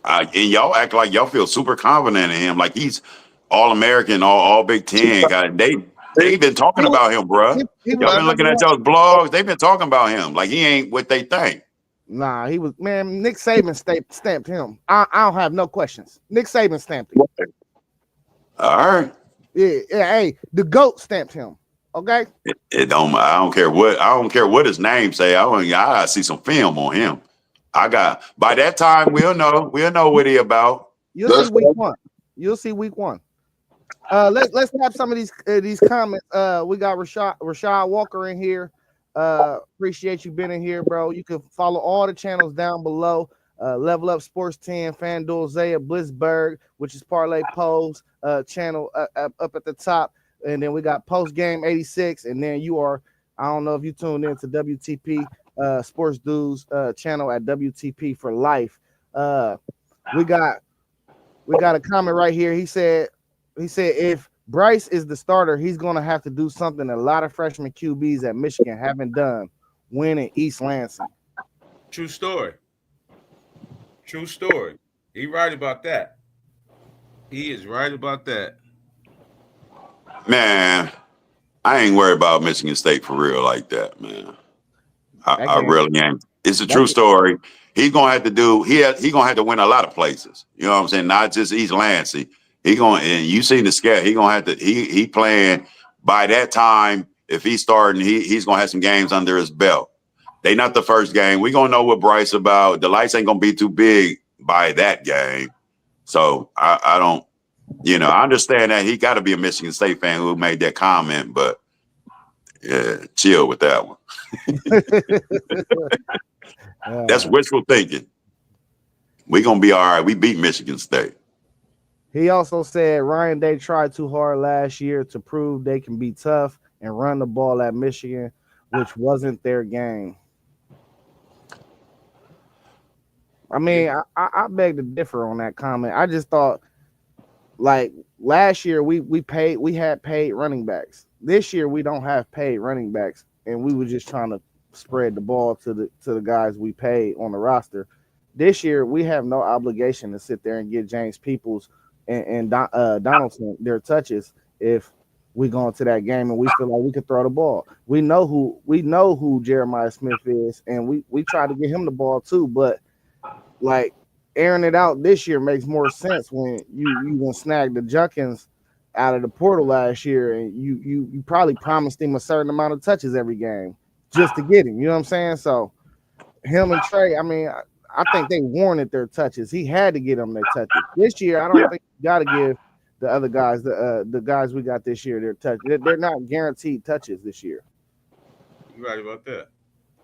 C: And y'all act like y'all feel super confident in him, like he's all American, all Big Ten. God, they've been talking about him, bruh.
B: He was
C: Y'all
B: the
C: been looking
B: number
C: at
B: one.
C: y'all's blogs. They've been talking about him like he ain't what they think.
B: Nah, he was man. Nick Saban stamped him. I don't have no questions. Nick Saban stamped him.
C: All right.
B: Yeah. Hey, the GOAT stamped him. Okay.
C: It don't. I don't care what. I don't care what his name say. I see some film on him. By that time we'll know. We'll know what he about.
B: You'll see week one. You'll see week one. Let's have some of these comments. We got Rashad Walker in here. Appreciate you being in here, bro. You can follow all the channels down below. Level Up Sports 10, FanDuel, Zaya, Blitzberg, which is Parlay Pose channel up at the top. And then we got Post Game 86. And then I don't know if you tuned in to WTP Sports Dudes channel at WTP for Life. We got a comment right here. He said if Bryce is the starter, he's going to have to do something a lot of freshman QBs at Michigan haven't done, win in East Lansing.
A: True story. True story. He right about that. He is right about that.
C: Man, I ain't worried about Michigan State for real like that, man. I really ain't. It's a true story. He's gonna have to do. He gonna have to win a lot of places. You know what I'm saying? Not just East Lansing. And you seen the schedule. He gonna have to. He playing by that time. If he's starting, he's gonna have some games under his belt. They not the first game. We gonna know what Bryce about. The lights ain't gonna be too big by that game. So I don't. I understand that he got to be a Michigan State fan who made that comment, but yeah, chill with that one. That's wishful thinking. We're going to be all right. We beat Michigan State.
B: He also said Ryan Day tried too hard last year to prove they can be tough and run the ball at Michigan, which wasn't their game. I mean, I beg to differ on that comment. I just thought, like, last year we had paid running backs. This year we don't have paid running backs, and we were just trying to spread the ball to the guys we paid on the roster. This year we have no obligation to sit there and get James Peoples and Donaldson their touches if we go into that game and we feel like we could throw the ball. We know who Jeremiah Smith is, and we try to get him the ball too, but like airing it out this year makes more sense when you gonna snag the Junkins out of the portal last year, and you probably promised him a certain amount of touches every game just to get him. You know what I'm saying? So him and Trey, I mean, I think they warranted their touches. He had to get them their touches. This year, I don't think you got to give the other guys, the guys we got this year, their touch. They're not guaranteed touches this year.
A: You're right about that.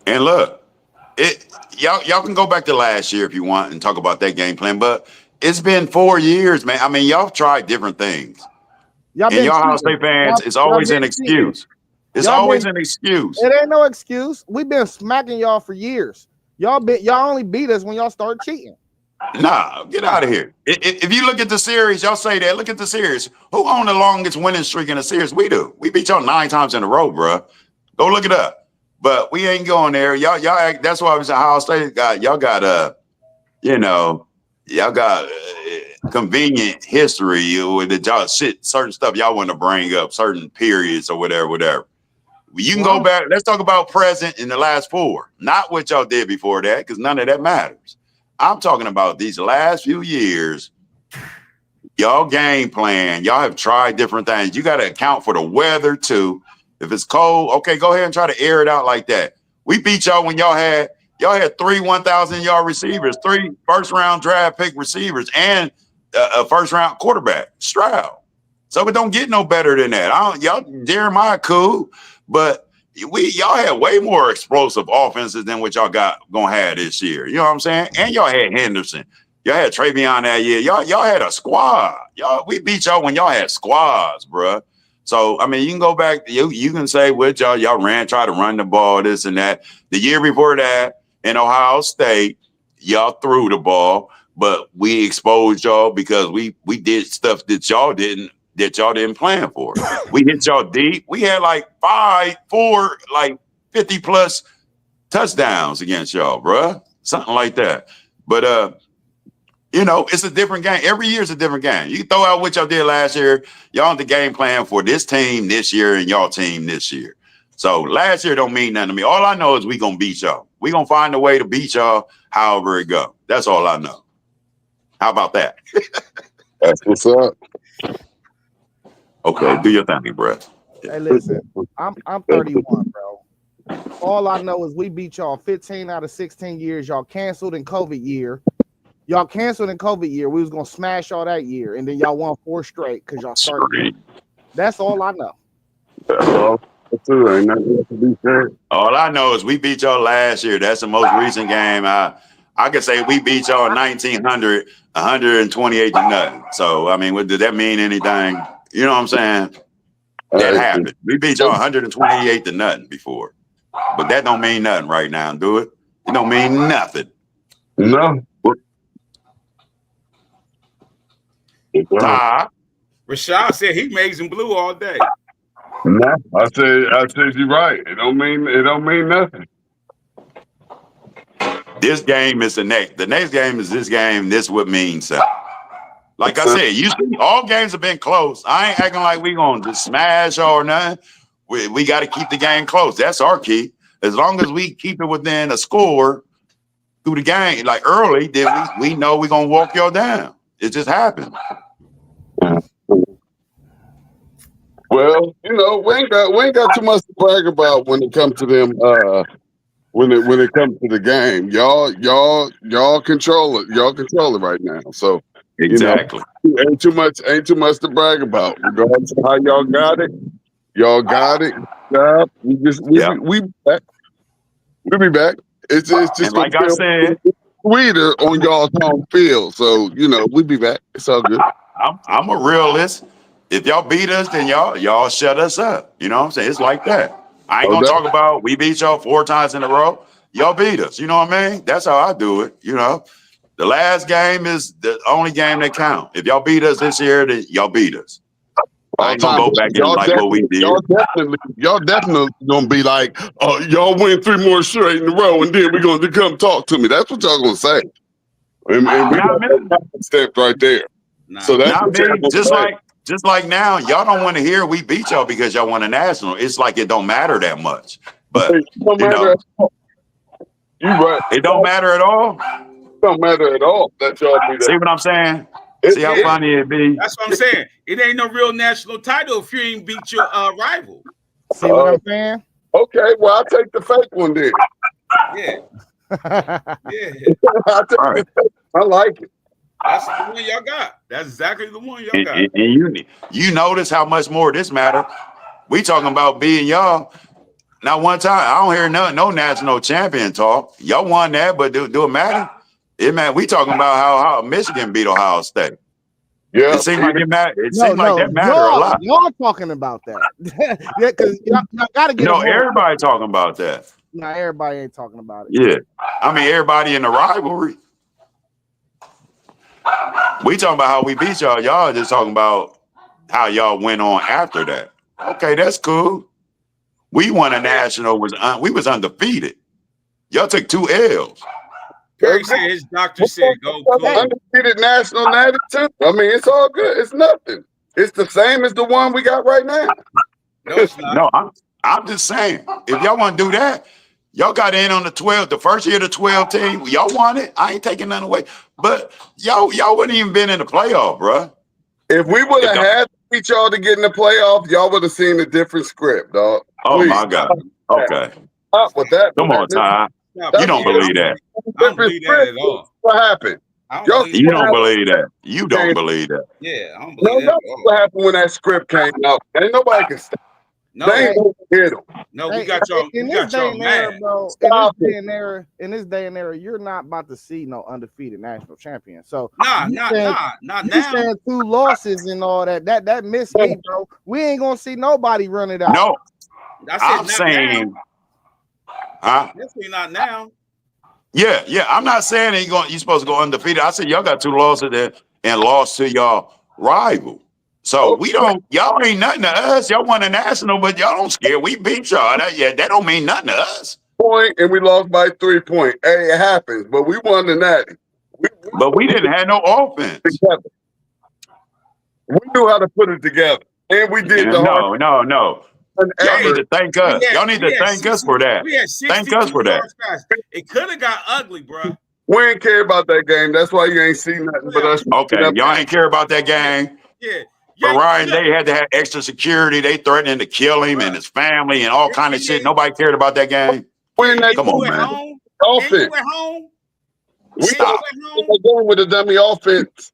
C: And look, y'all can go back to last year if you want and talk about that game plan, but It's been 4 years, man. I mean, y'all tried different things.
B: Y'all
C: And
B: been
C: y'all Ohio
B: cheating.
C: State fans, it's
B: Y'all
C: always
B: been
C: an
B: cheating.
C: excuse. It's
B: Y'all
C: always
B: been-
C: an excuse.
B: It ain't no excuse. We've been smacking y'all for years. Y'all only beat us when y'all start cheating.
C: Nah, get out of here. If you look at the series, y'all say that. Look at the series. Who on the longest winning streak in the series? We do. We beat y'all 9 times in a row, bro. Go look it up. But we ain't going there. Y'all act, that's why I was Ohio State got y'all got y'all got convenient history with the y'all shit, certain stuff y'all want to bring up, certain periods or whatever. You can go back. Let's talk about present in the last 4, not what y'all did before that, because none of that matters. I'm talking about these last few years. Y'all game plan. Y'all have tried different things. You got to account for the weather too. If it's cold, okay, go ahead and try to air it out like that. We beat y'all when y'all had 3 1,000-yard receivers, 3 first-round draft pick receivers, and a first-round quarterback, Stroud. So it don't get no better than that. Y'all Jeremiah cool, but y'all had way more explosive offenses than what y'all gonna have this year. You know what I'm saying? And y'all had Henderson. Y'all had Travion that year. Y'all had a squad. We beat y'all when y'all had squads, bruh. So I mean, you can go back. You can say what y'all try to run the ball, this and that. The year before that in Ohio State, y'all threw the ball, but we exposed y'all because we did stuff that y'all didn't plan for. We hit y'all deep. We had like 4 50 plus touchdowns against y'all, bruh. Something like that. But it's a different game. Every year is a different game. You can throw out what y'all did last year. Y'all on the game plan for this team this year and y'all team this year. So last year don't mean nothing to me. All I know is we gonna beat y'all. We gonna find a way to beat y'all however it go. That's all I know. How about that?
D: That's what's up.
C: Okay, do your thing, bro.
B: Hey, listen, I'm 31, bro. All I know is we beat y'all 15 out of 16 years. Y'all canceled in COVID year. We was gonna smash y'all that year, and then y'all won 4 straight because y'all started. That's all I know.
D: That's true. Ain't nothing to be said.
C: All I know is we beat y'all last year. That's the most recent game. I could say we beat y'all in 1900, 128 to nothing. So I mean, did that mean anything? You know what I'm saying? That happened. We beat y'all 128 to nothing before, but that don't mean nothing right now. Do it? It don't mean nothing.
D: No.
A: Rashad said he maize and blue all day.
D: No, I said you're right. It don't mean nothing.
C: This game is the next. The next game is this game. This would mean something. Like I said, you see, all games have been close. I ain't acting like we gonna just smash or nothing. We got to keep the game close. That's our key. As long as we keep it within a score through the game, like early, then we know we're gonna walk y'all down. It just happened.
D: Well, we ain't got too much to brag about when it comes to them. When it comes to the game, y'all control it. Y'all control it right now. So
C: Exactly.
D: Ain't too much to brag about. Regardless of how y'all got it. Yeah, we be back. We be back. It's just
C: and like I said,
D: sweeter on y'all's home field. So we be back. It's all good.
C: I'm a realist. If y'all beat us, then y'all shut us up. You know what I'm saying? It's like that. I ain't gonna talk about we beat y'all 4 times in a row. Y'all beat us. You know what I mean? That's how I do it. The last game is the only game that count. If y'all beat us this year, then y'all beat us. I ain't gonna go back and like what we did.
D: Y'all definitely gonna be like, oh, y'all win 3 more straight in a row, and then we're gonna come talk to me. That's what y'all gonna say. And we got that step right there. So that's
C: just like now, y'all don't want to hear we beat y'all because y'all won a national. It's like it don't matter that much. But
D: it don't matter. You right.
C: It don't matter at all.
D: It don't matter at all that y'all be there.
C: See what I'm saying? See how funny it be?
A: That's what I'm saying. It ain't no real national title if you ain't beat your rival.
B: See what I'm saying?
D: Okay, well I'll take the fake one then.
A: Yeah. Yeah.
D: I like it.
A: That's the one y'all got. That's exactly the one y'all got.
C: And you notice how much more this matter. We talking about being y'all. Not one time. I don't hear no national champion talk. Y'all won that, but do it matter? Man, we talking about how Michigan beat Ohio State.
D: Yeah.
C: It seemed like it mattered. It
B: No,
C: seemed like that mattered a lot.
B: Y'all talking about that. Yeah, because y'all gotta get
C: No,
B: them on.
C: everybody talking about that.
B: No, everybody ain't talking about it.
C: Yeah. I mean, everybody in the rivalry. We talking about how we beat y'all. Y'all just talking about how y'all went on after that. Okay, that's cool. We won a national. We was undefeated. Y'all took 2 L's.
A: Perry said his doctor said go cool.
D: Undefeated national natty too. I mean, it's all good. It's nothing. It's the same as the one we got right now.
A: No, it's not.
C: No, I'm just saying. If y'all want to do that, y'all got in on the 12, the first year of the 12 team. Y'all won it. I ain't taking nothing away. But y'all wouldn't even been in the playoff, bro.
D: If we would have had to beat y'all to get in the playoff, y'all would have seen a different script, dog.
C: Oh
D: Please.
C: my God. Okay.
D: Stop with that.
C: Come on, Ty. You don't believe that.
A: I don't believe that at all.
D: What happened?
A: I don't believe
C: You
A: that.
C: don't believe that. You don't believe that.
A: Yeah, I don't
D: No,
A: believe that
D: that's
A: at all.
D: what happened when that script came out. Ain't nobody can stop.
A: No,
D: They ain't gonna hit them.
A: no, we got y'all.
B: In
A: We
B: this
A: got
B: day
A: y'all
B: and era,
A: mad.
B: bro. In this day and era, you're not about to see no undefeated national champion. So
A: Not
B: you
A: now.
B: saying 2 losses and all that. That missed me, bro. We ain't gonna see nobody run it out.
C: No,
A: I said
C: I'm
A: not
C: saying,
A: now. Definitely not now.
C: yeah. I'm not saying you're supposed to go undefeated. I said y'all got 2 losses there and lost to y'all rival. So y'all ain't nothing to us. Y'all won a national, but y'all don't scare. We beat y'all. That don't mean nothing to us.
D: Point and we lost by 3 points. Hey, it happens, but we won the natty.
C: But we didn't have no offense.
D: Together. We knew how to put it together, and we did the hard.
C: No. Y'all need to thank us. Y'all need to thank us for that.
A: We had
C: Thank
A: 62
C: us for that.
A: yards pass. It could have got ugly, bro.
D: We ain't care about that game. That's why you ain't seen nothing but us.
C: Okay, y'all ain't care about that game.
A: Yeah.
C: But Ryan, they had to have extra security. They threatening to kill him and his family and all kind of shit. Nobody cared about that game. Come on, man.
A: And you at home.
C: Stop.
D: Going with a dummy offense.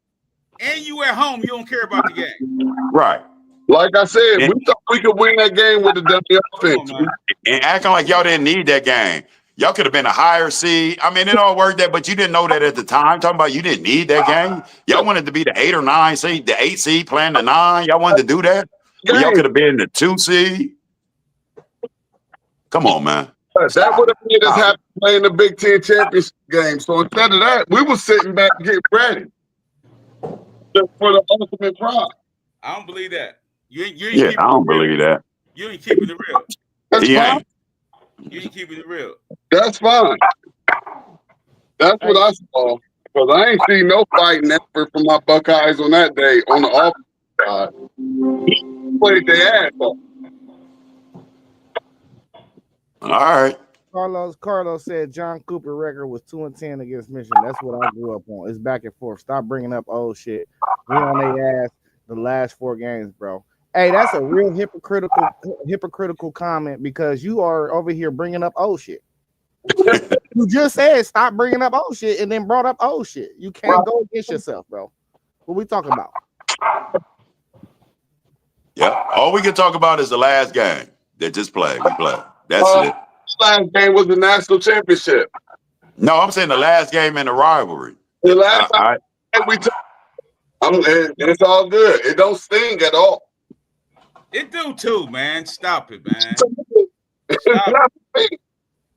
A: And you at home. You don't care about the game.
C: Right.
D: Like I said, we thought we could win that game with a dummy offense.
C: And acting like y'all didn't need that game. Y'all could have been a higher seed. I mean, it all worked that, but you didn't know that at the time. Talking about you didn't need that game. Y'all wanted to be the 8 or 9 seed, the 8 seed playing the 9. Y'all wanted to do that. But y'all could have been the 2 seed. Come on, man.
D: That would have made us happy playing the Big Ten championship game. So instead of that, we were sitting back getting ready for the ultimate prize.
A: I don't believe that. You ain't
C: Yeah, I don't believe that.
A: You ain't keeping it real.
D: That's fine.
A: You ain't keeping it real.
D: That's fine. That's what I saw. Because I ain't seen no fighting effort from my Buckeyes on that day on the offense side. Played their ass off.
C: All right.
B: Carlos said John Cooper record was 2-10 against Michigan. That's what I grew up on. It's back and forth. Stop bringing up old shit. We on their ass the last 4 games, bro. Hey, that's a real hypocritical comment because you are over here bringing up old shit. You just said stop bringing up old shit and then brought up old shit. You can't go against yourself, bro. What we talking about?
C: Yeah. All we can talk about is the last game that just played. We played. That's it.
D: Last game was the national championship.
C: No, I'm saying the last game in the rivalry.
D: The last time we took, it's all good. It don't sting at all.
A: It do too, man. Stop it, man.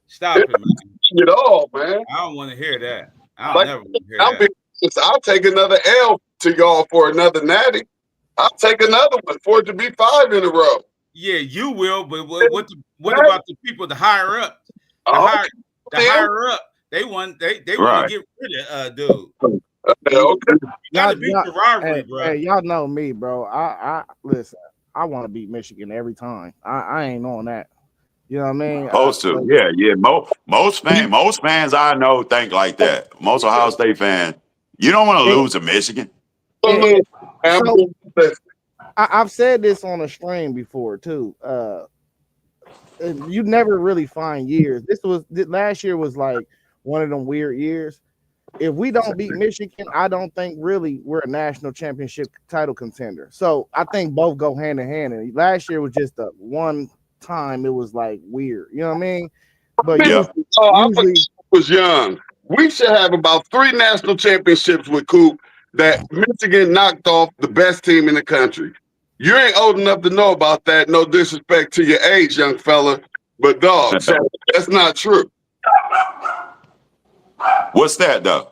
A: Stop it, man.
D: At all, man.
A: I don't want to hear that. I'll never want to hear that.
D: I'll take another L to y'all for another natty. I'll take another one for it to be 5 in a row.
A: Yeah, you will, but what about the people, the higher up? The higher up, they want to get rid of dude. Gotta beat the rivalry, bro.
B: Hey, y'all know me, bro. I listen. I want to beat Michigan every time. I ain't on that. You know what I mean?
C: Supposed to. Yeah. Most fans I know think like that. Most Ohio State fans, you don't want to lose to Michigan.
B: I've said this on a stream before too. You never really find years. Last year was like one of them weird years. If we don't beat Michigan, I don't think really we're a national championship title contender. So I think both go hand in hand. And last year was just a one time it was like weird. You know what I mean? But
D: I was young. We should have about 3 national championships with Coop that Michigan knocked off the best team in the country. You ain't old enough to know about that. No disrespect to your age, young fella, but dog, so that's not true.
C: What's that though?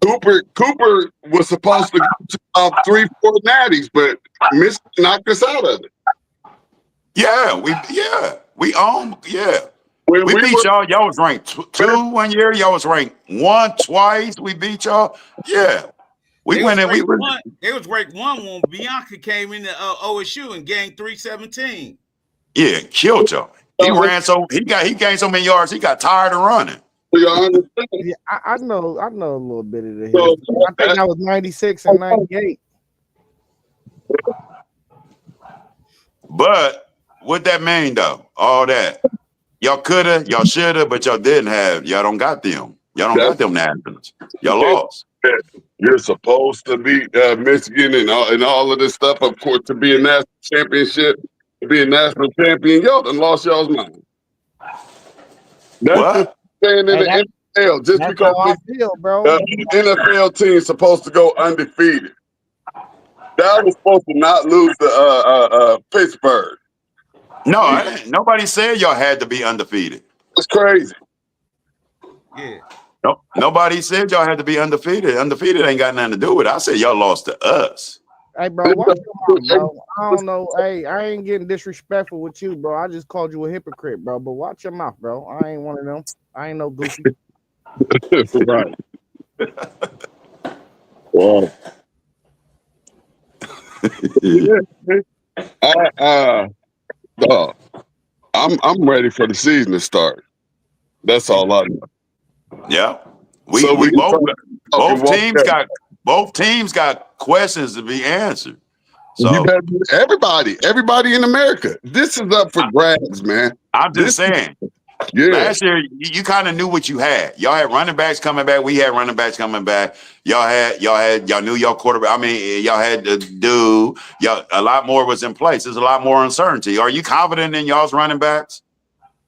D: Cooper was supposed to go to about 3-4 natties, but Michigan knocked us out of it.
C: We own.
D: When
C: We
D: we
C: beat
D: were,
C: y'all. Y'all was ranked 2 one year. Y'all was ranked 1 twice. We beat y'all. Yeah. We went in. We were.
A: They was ranked 1 when Bianca came into OSU and gained 317.
C: Yeah, killed y'all. He gained so many yards. He got tired of running.
D: you understand?
B: Yeah, I know a little bit of the
D: So,
B: history. I think that was 96 and 98.
C: But what that mean though? All that. Y'all coulda, y'all shoulda, but y'all didn't have. Y'all don't got them. Y'all don't got them nationals. Y'all lost.
D: You're supposed to beat Michigan and all of this stuff, of course, to be a national championship, to be a national champion. Y'all done lost y'all's mind. That's
C: What?
D: just saying in the NFL. Just
B: That's
D: because
B: how I feel, bro.
D: the NFL team is supposed to go undefeated. That was supposed to not lose to Pittsburgh.
C: No, I didn't. Nobody said y'all had to be undefeated.
D: It's crazy.
A: Yeah.
C: No, nobody said y'all had to be undefeated. Undefeated ain't got nothing to do with it. I said y'all lost to us.
B: Hey, bro, watch your mouth, bro. I don't know. Hey, I ain't getting disrespectful with you, bro. I just called you a hypocrite, bro. But watch your mouth, bro. I ain't one of them. I ain't no goofy.
D: Right. Well, I'm ready for the season to start. That's all I know.
C: Yeah.
D: So
C: We both
D: talking
C: both teams got questions to be answered. So
D: everybody in America, this is up for grabs, man.
C: I'm just saying.
D: Yeah.
C: Last year, you kind of knew what you had. Y'all had running backs coming back. We had running backs coming back. Y'all knew y'all quarterback. I mean, y'all had to do. A lot more was in place. There's a lot more uncertainty. Are you confident in y'all's running backs?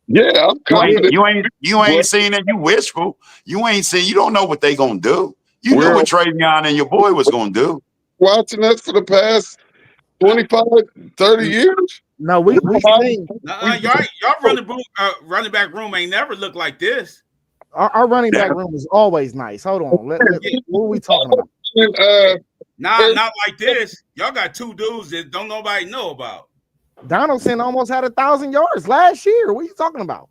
D: Yeah, I'm confident.
C: You ain't seen it. You wishful. You ain't seen. You don't know what they gonna do. You knew what Travion and your boy was gonna do.
D: Watching us for the past 25, 30 years.
B: No, we seen
A: Y'all running back room ain't never looked like this.
B: our running back room is always nice. Hold on. What are we talking about?
A: Not like this. Y'all got 2 dudes that don't nobody know about.
B: Donaldson almost had 1,000 yards last year. What are you talking about?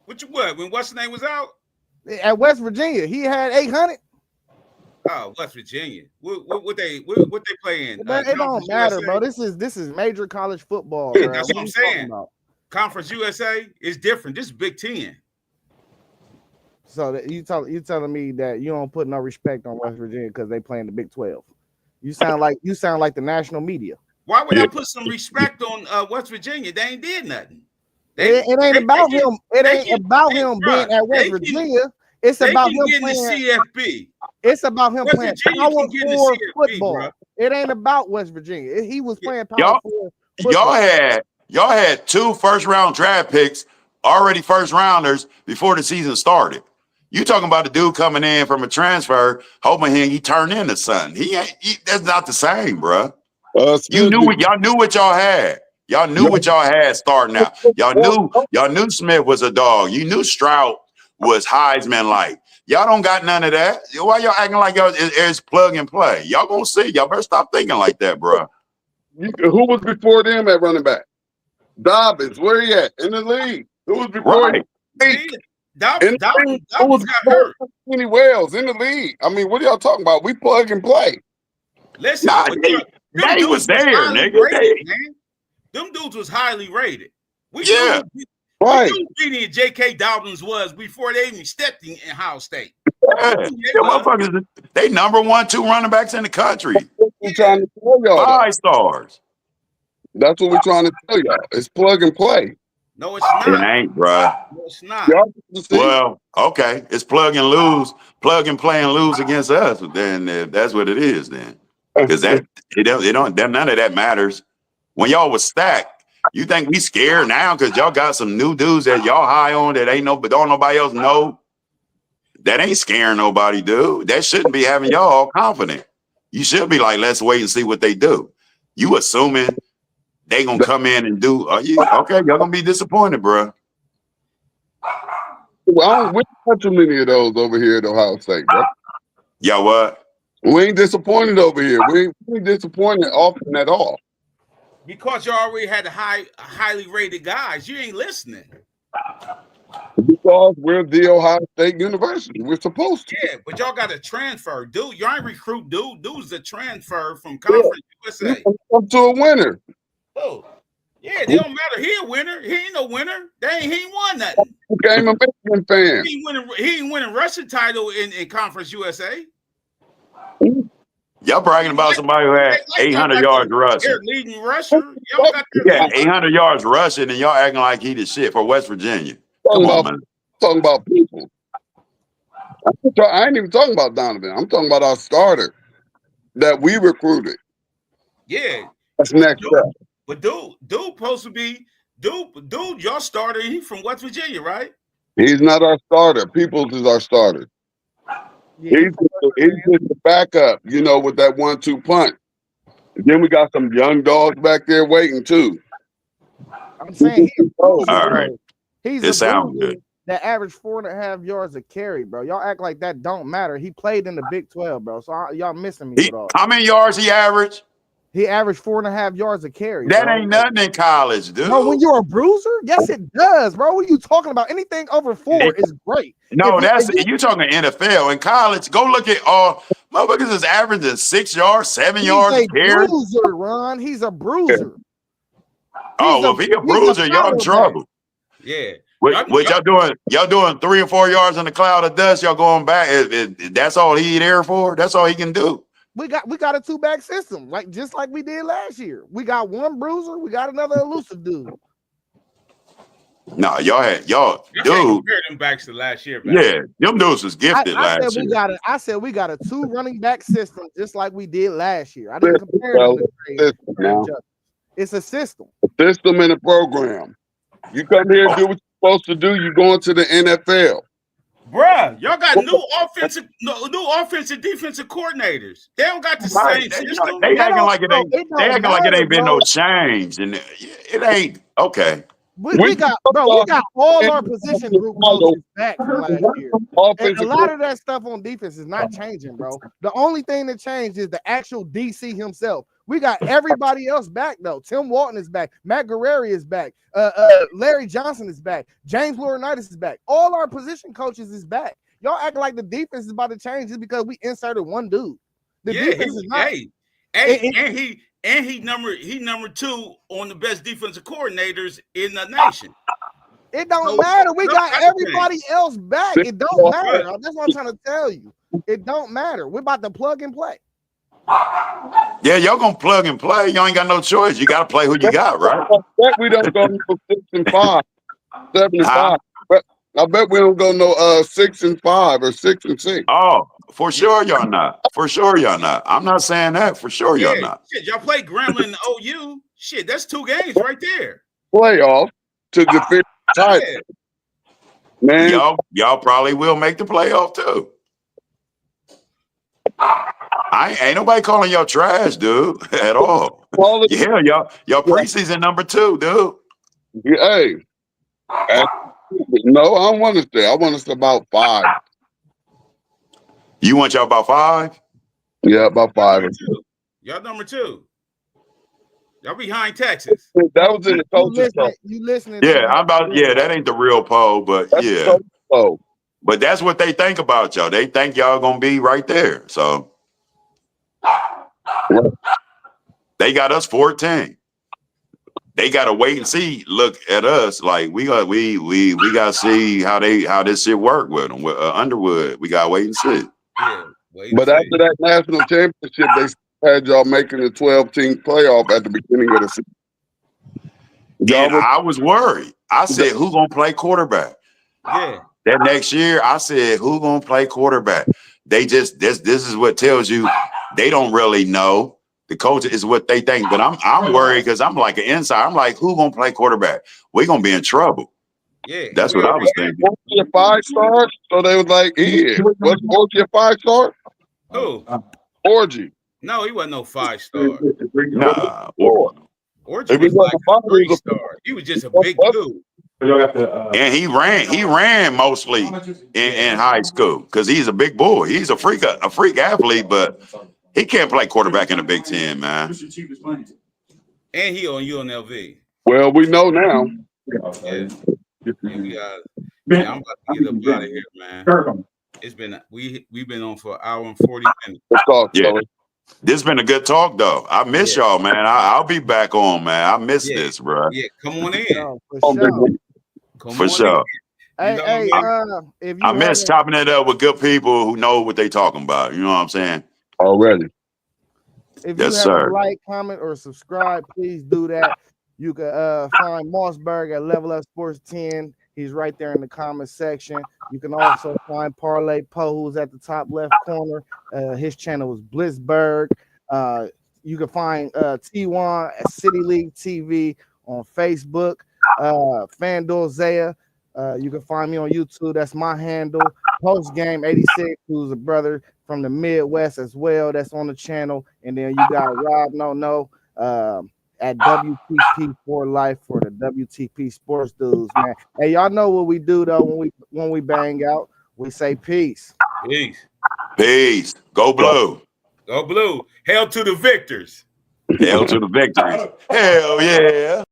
A: When what's the name was out?
B: At West Virginia, he had 800.
A: Oh, West Virginia. What they play in?
B: It don't matter, bro. This is major college football,
A: Yeah,
B: bro.
A: that's what I'm saying. Conference USA is different. This is Big Ten.
B: So that you telling me that you don't put no respect on West Virginia because they play in the Big 12. You sound like the national media.
A: Why would I put some respect on West Virginia? They ain't did nothing.
B: It ain't about him. It ain't about him being at West Virginia. It's about him playing
A: CFB.
B: It's about him
A: West
B: playing
A: Virginia
B: Power
A: can get in the
B: 4
A: CFB,
B: football.
A: bro.
B: It ain't about West Virginia. He was playing Power 4 football.
C: Y'all had 2 first-round draft picks, already first rounders before the season started. You talking about the dude coming in from a transfer, hoping he turned into something. That's not the same, bro. Y'all knew what y'all had. Y'all knew what y'all had starting out. Y'all knew Smith was a dog. You knew Stroud was Heisman like. Y'all don't got none of that. Why y'all acting like y'all is plug and play? Y'all gonna see. Y'all better stop thinking like that, bro.
D: Who was before them at running back? Dobbins, where he at? In the league. Who was before him?
A: Dobbins got hurt.
D: Kenny Wells in the league. I mean, what are y'all talking about? We plug and play.
A: Listen,
C: they was there, nigga.
A: Man. Them dudes was highly rated. We
D: right.
A: knew beating J.K. Dobbins was before they even stepped in Ohio State.
C: They number 1, 2 running backs in the country.
D: We're trying to tell y'all
C: 5 stars.
D: That's what we're trying to tell y'all. It's plug and play.
A: No, it's not.
C: It ain't, bro.
A: No, it's not.
C: Well, okay. It's plug and lose, plug and play and lose against us. Then if that's what it is, then because none of that matters. When y'all was stacked, you think we scared now because y'all got some new dudes that y'all high on that don't nobody else know? That ain't scaring nobody, dude. That shouldn't be having y'all all confident. You should be like, let's wait and see what they do. You assuming they gonna come in and do? Are you okay? Y'all gonna be disappointed, bro.
D: Well, we don't have too many of those over here at Ohio State, bro.
C: Y'all what?
D: We ain't disappointed over here. We ain't disappointed often at all.
A: Because you already had highly rated guys. You ain't listening.
D: Because we're the Ohio State University. We're supposed to.
A: Yeah, but y'all got to transfer. Dude, y'all ain't recruit dude. Dude's a transfer from Conference USA.
D: Come to a winner.
A: Oh, yeah, they don't matter. He a winner. He ain't no winner. He ain't won nothing.
D: Became a Michigan fan.
A: He ain't winning Russian title in Conference USA.
C: Y'all bragging about somebody who had 800 yards rushing.
A: They're leading rusher. Y'all got
C: Yeah, 800 yards rushing, and y'all acting like he the shit for West Virginia. Come on, man.
D: Talking about people. I ain't even talking about Donovan. I'm talking about our starter that we recruited.
A: Yeah,
D: that's next step.
A: But dude, supposed to be dude. Y'all starter. He from West Virginia, right?
D: He's not our starter. Peoples is our starter. Yeah, he's just the backup, you know, with that 1-2 punch. Then we got some young dogs back there waiting too.
B: I'm saying he's
C: all right.
B: He's
C: it sounds good.
B: That averaged 4.5 yards a carry, bro. Y'all act like that don't matter. He played in the Big 12, bro. So y'all missing me with all.
C: How many yards he averaged?
B: He averaged 4.5 yards a carry.
C: That
B: bro.
C: ain't nothing in college, dude.
B: No, when you're a bruiser, yes, it does, bro. What are you talking about? Anything over 4 is great.
C: No, you talking NFL. In college, go look at all motherfuckers is averaging 6 yards, 7 yards a carry.
B: Bruiser, Ron. He's a bruiser.
C: If he a bruiser, y'all in trouble.
A: Yeah.
C: What y'all doing? Y'all doing 3 or 4 yards in a cloud of dust. Y'all going back. That's all he there for. That's all he can do.
B: We got a 2-back system, just like we did last year. We got one bruiser. We got another elusive dude.
C: No, y'all dude.
A: Compare them backs to last year.
C: Yeah, them dudes was gifted last year.
B: I said we got a 2 running back system, just like we did last year. I didn't compare them to trade. It's a system.
D: A system and a program. You come here and do what you're supposed to do. You go into the NFL.
A: Bruh, y'all got new offensive defensive coordinators. They don't got the same system.
C: They acting like it ain't. They acting like it ain't been no change, and it ain't okay.
B: We got all our position group coaches back from last year. And a lot of that stuff on defense is not changing, bro. The only thing that changed is the actual DC himself. We got everybody else back, though. Tim Walton is back. Matt Guerreri is back. Larry Johnson is back. James Laurinaitis is back. All our position coaches is back. Y'all act like the defense is about to change just because we inserted one dude. The defense is not.
A: He number 2 on the best defensive coordinators in the nation.
B: It don't matter. We got everybody else back. It don't matter. That's what I'm trying to tell you. It don't matter. We're about to plug and play.
C: Yeah, y'all gonna plug and play. Y'all ain't got no choice. You gotta play who you got, right?
D: We don't go no 6-5, 7-5. But I bet we don't go no 6-5 or 6-6.
C: Oh, for sure y'all not. For sure y'all not. I'm not saying that. For sure y'all not.
A: Shit, y'all play Grambling and OU. Shit, that's 2 games right there.
D: Playoff to defend the title. Man,
C: y'all probably will make the playoff too. Ain't nobody calling y'all trash, dude, at all. Yeah, y'all preseason number 2, dude.
D: Hey, no, I don't want us there. I want us about 5.
C: You want y'all about 5?
D: Yeah, about 5.
A: Y'all number 2. Y'all behind Texas.
D: That was in the coach's poll.
B: You listening?
C: Yeah, that ain't the real poll, but
D: that's
C: yeah. But that's what they think about y'all. They think y'all gonna be right there. So they got us 14. They gotta wait and see. Look at us like we gotta see how this shit work with them. With Underwood, we gotta wait and see.
A: Yeah,
D: but after that national championship, they had y'all making the 12-team playoff at the beginning of the season.
C: And I was worried. I said, who gonna play quarterback?
A: Yeah.
C: That next year, I said, who gonna play quarterback? They just this is what tells you they don't really know. The coach is what they think, but I'm worried because I'm like an insider. I'm like, who gonna play quarterback? We're gonna be in trouble.
A: Yeah,
C: That's
A: we
C: what I
A: already
C: was
A: got
C: thinking.
D: Orgy a 5-star? So they was like, yeah. Was Orgy a 5-star?
A: who?
D: Orgy.
A: No, he wasn't no 5-star.
C: Nah.
A: Orgy
D: If we
A: was
D: got
A: like
D: the body,
A: a 3-star. He was just a big dude.
C: And he ran mostly in high school because he's a big boy. He's a freak athlete, but he can't play quarterback in the Big Ten, man.
A: And he on UNLV.
D: well, we know now.
A: Yeah. And we yeah, I'm about to get up out of here, man. It's been we've been on for an hour and 40 minutes.
D: Let's talk,
C: Yeah.
D: fellas.
C: This has been a good talk, though. I miss y'all, man. I'll be back on, man. I miss
A: Yeah.
C: this, bro.
A: Yeah, come on in.
B: No, for sure.
A: Come
C: For
A: on
C: sure.
A: in. You know what I
B: Hey,
A: mean?
B: if
C: I
B: you
C: miss
B: haven't,
C: chopping it up with good people who know what they talking about. You know what I'm saying?
D: Already.
B: if you
C: Yes,
B: haven't
C: sir.
B: like, comment, or subscribe, please do that. You can find Mossberg at Level Up Sports 10. He's right there in the comment section. You can also find Parlay Poe, who's at the top left corner. His channel is Blitzberg. You can find T1 at City League TV on Facebook. FanDuel Zaya. You can find me on YouTube. That's my handle. Post Game 86, who's a brother from the Midwest as well. That's on the channel. And then you got Rob No at WTP for Life for the WTP Sports Dudes, man. Hey, y'all know what we do though when we bang out. We say peace.
A: Peace.
C: Peace. Go blue.
A: Go blue. Hail to the victors.
C: Hail to the victories. Hell yeah.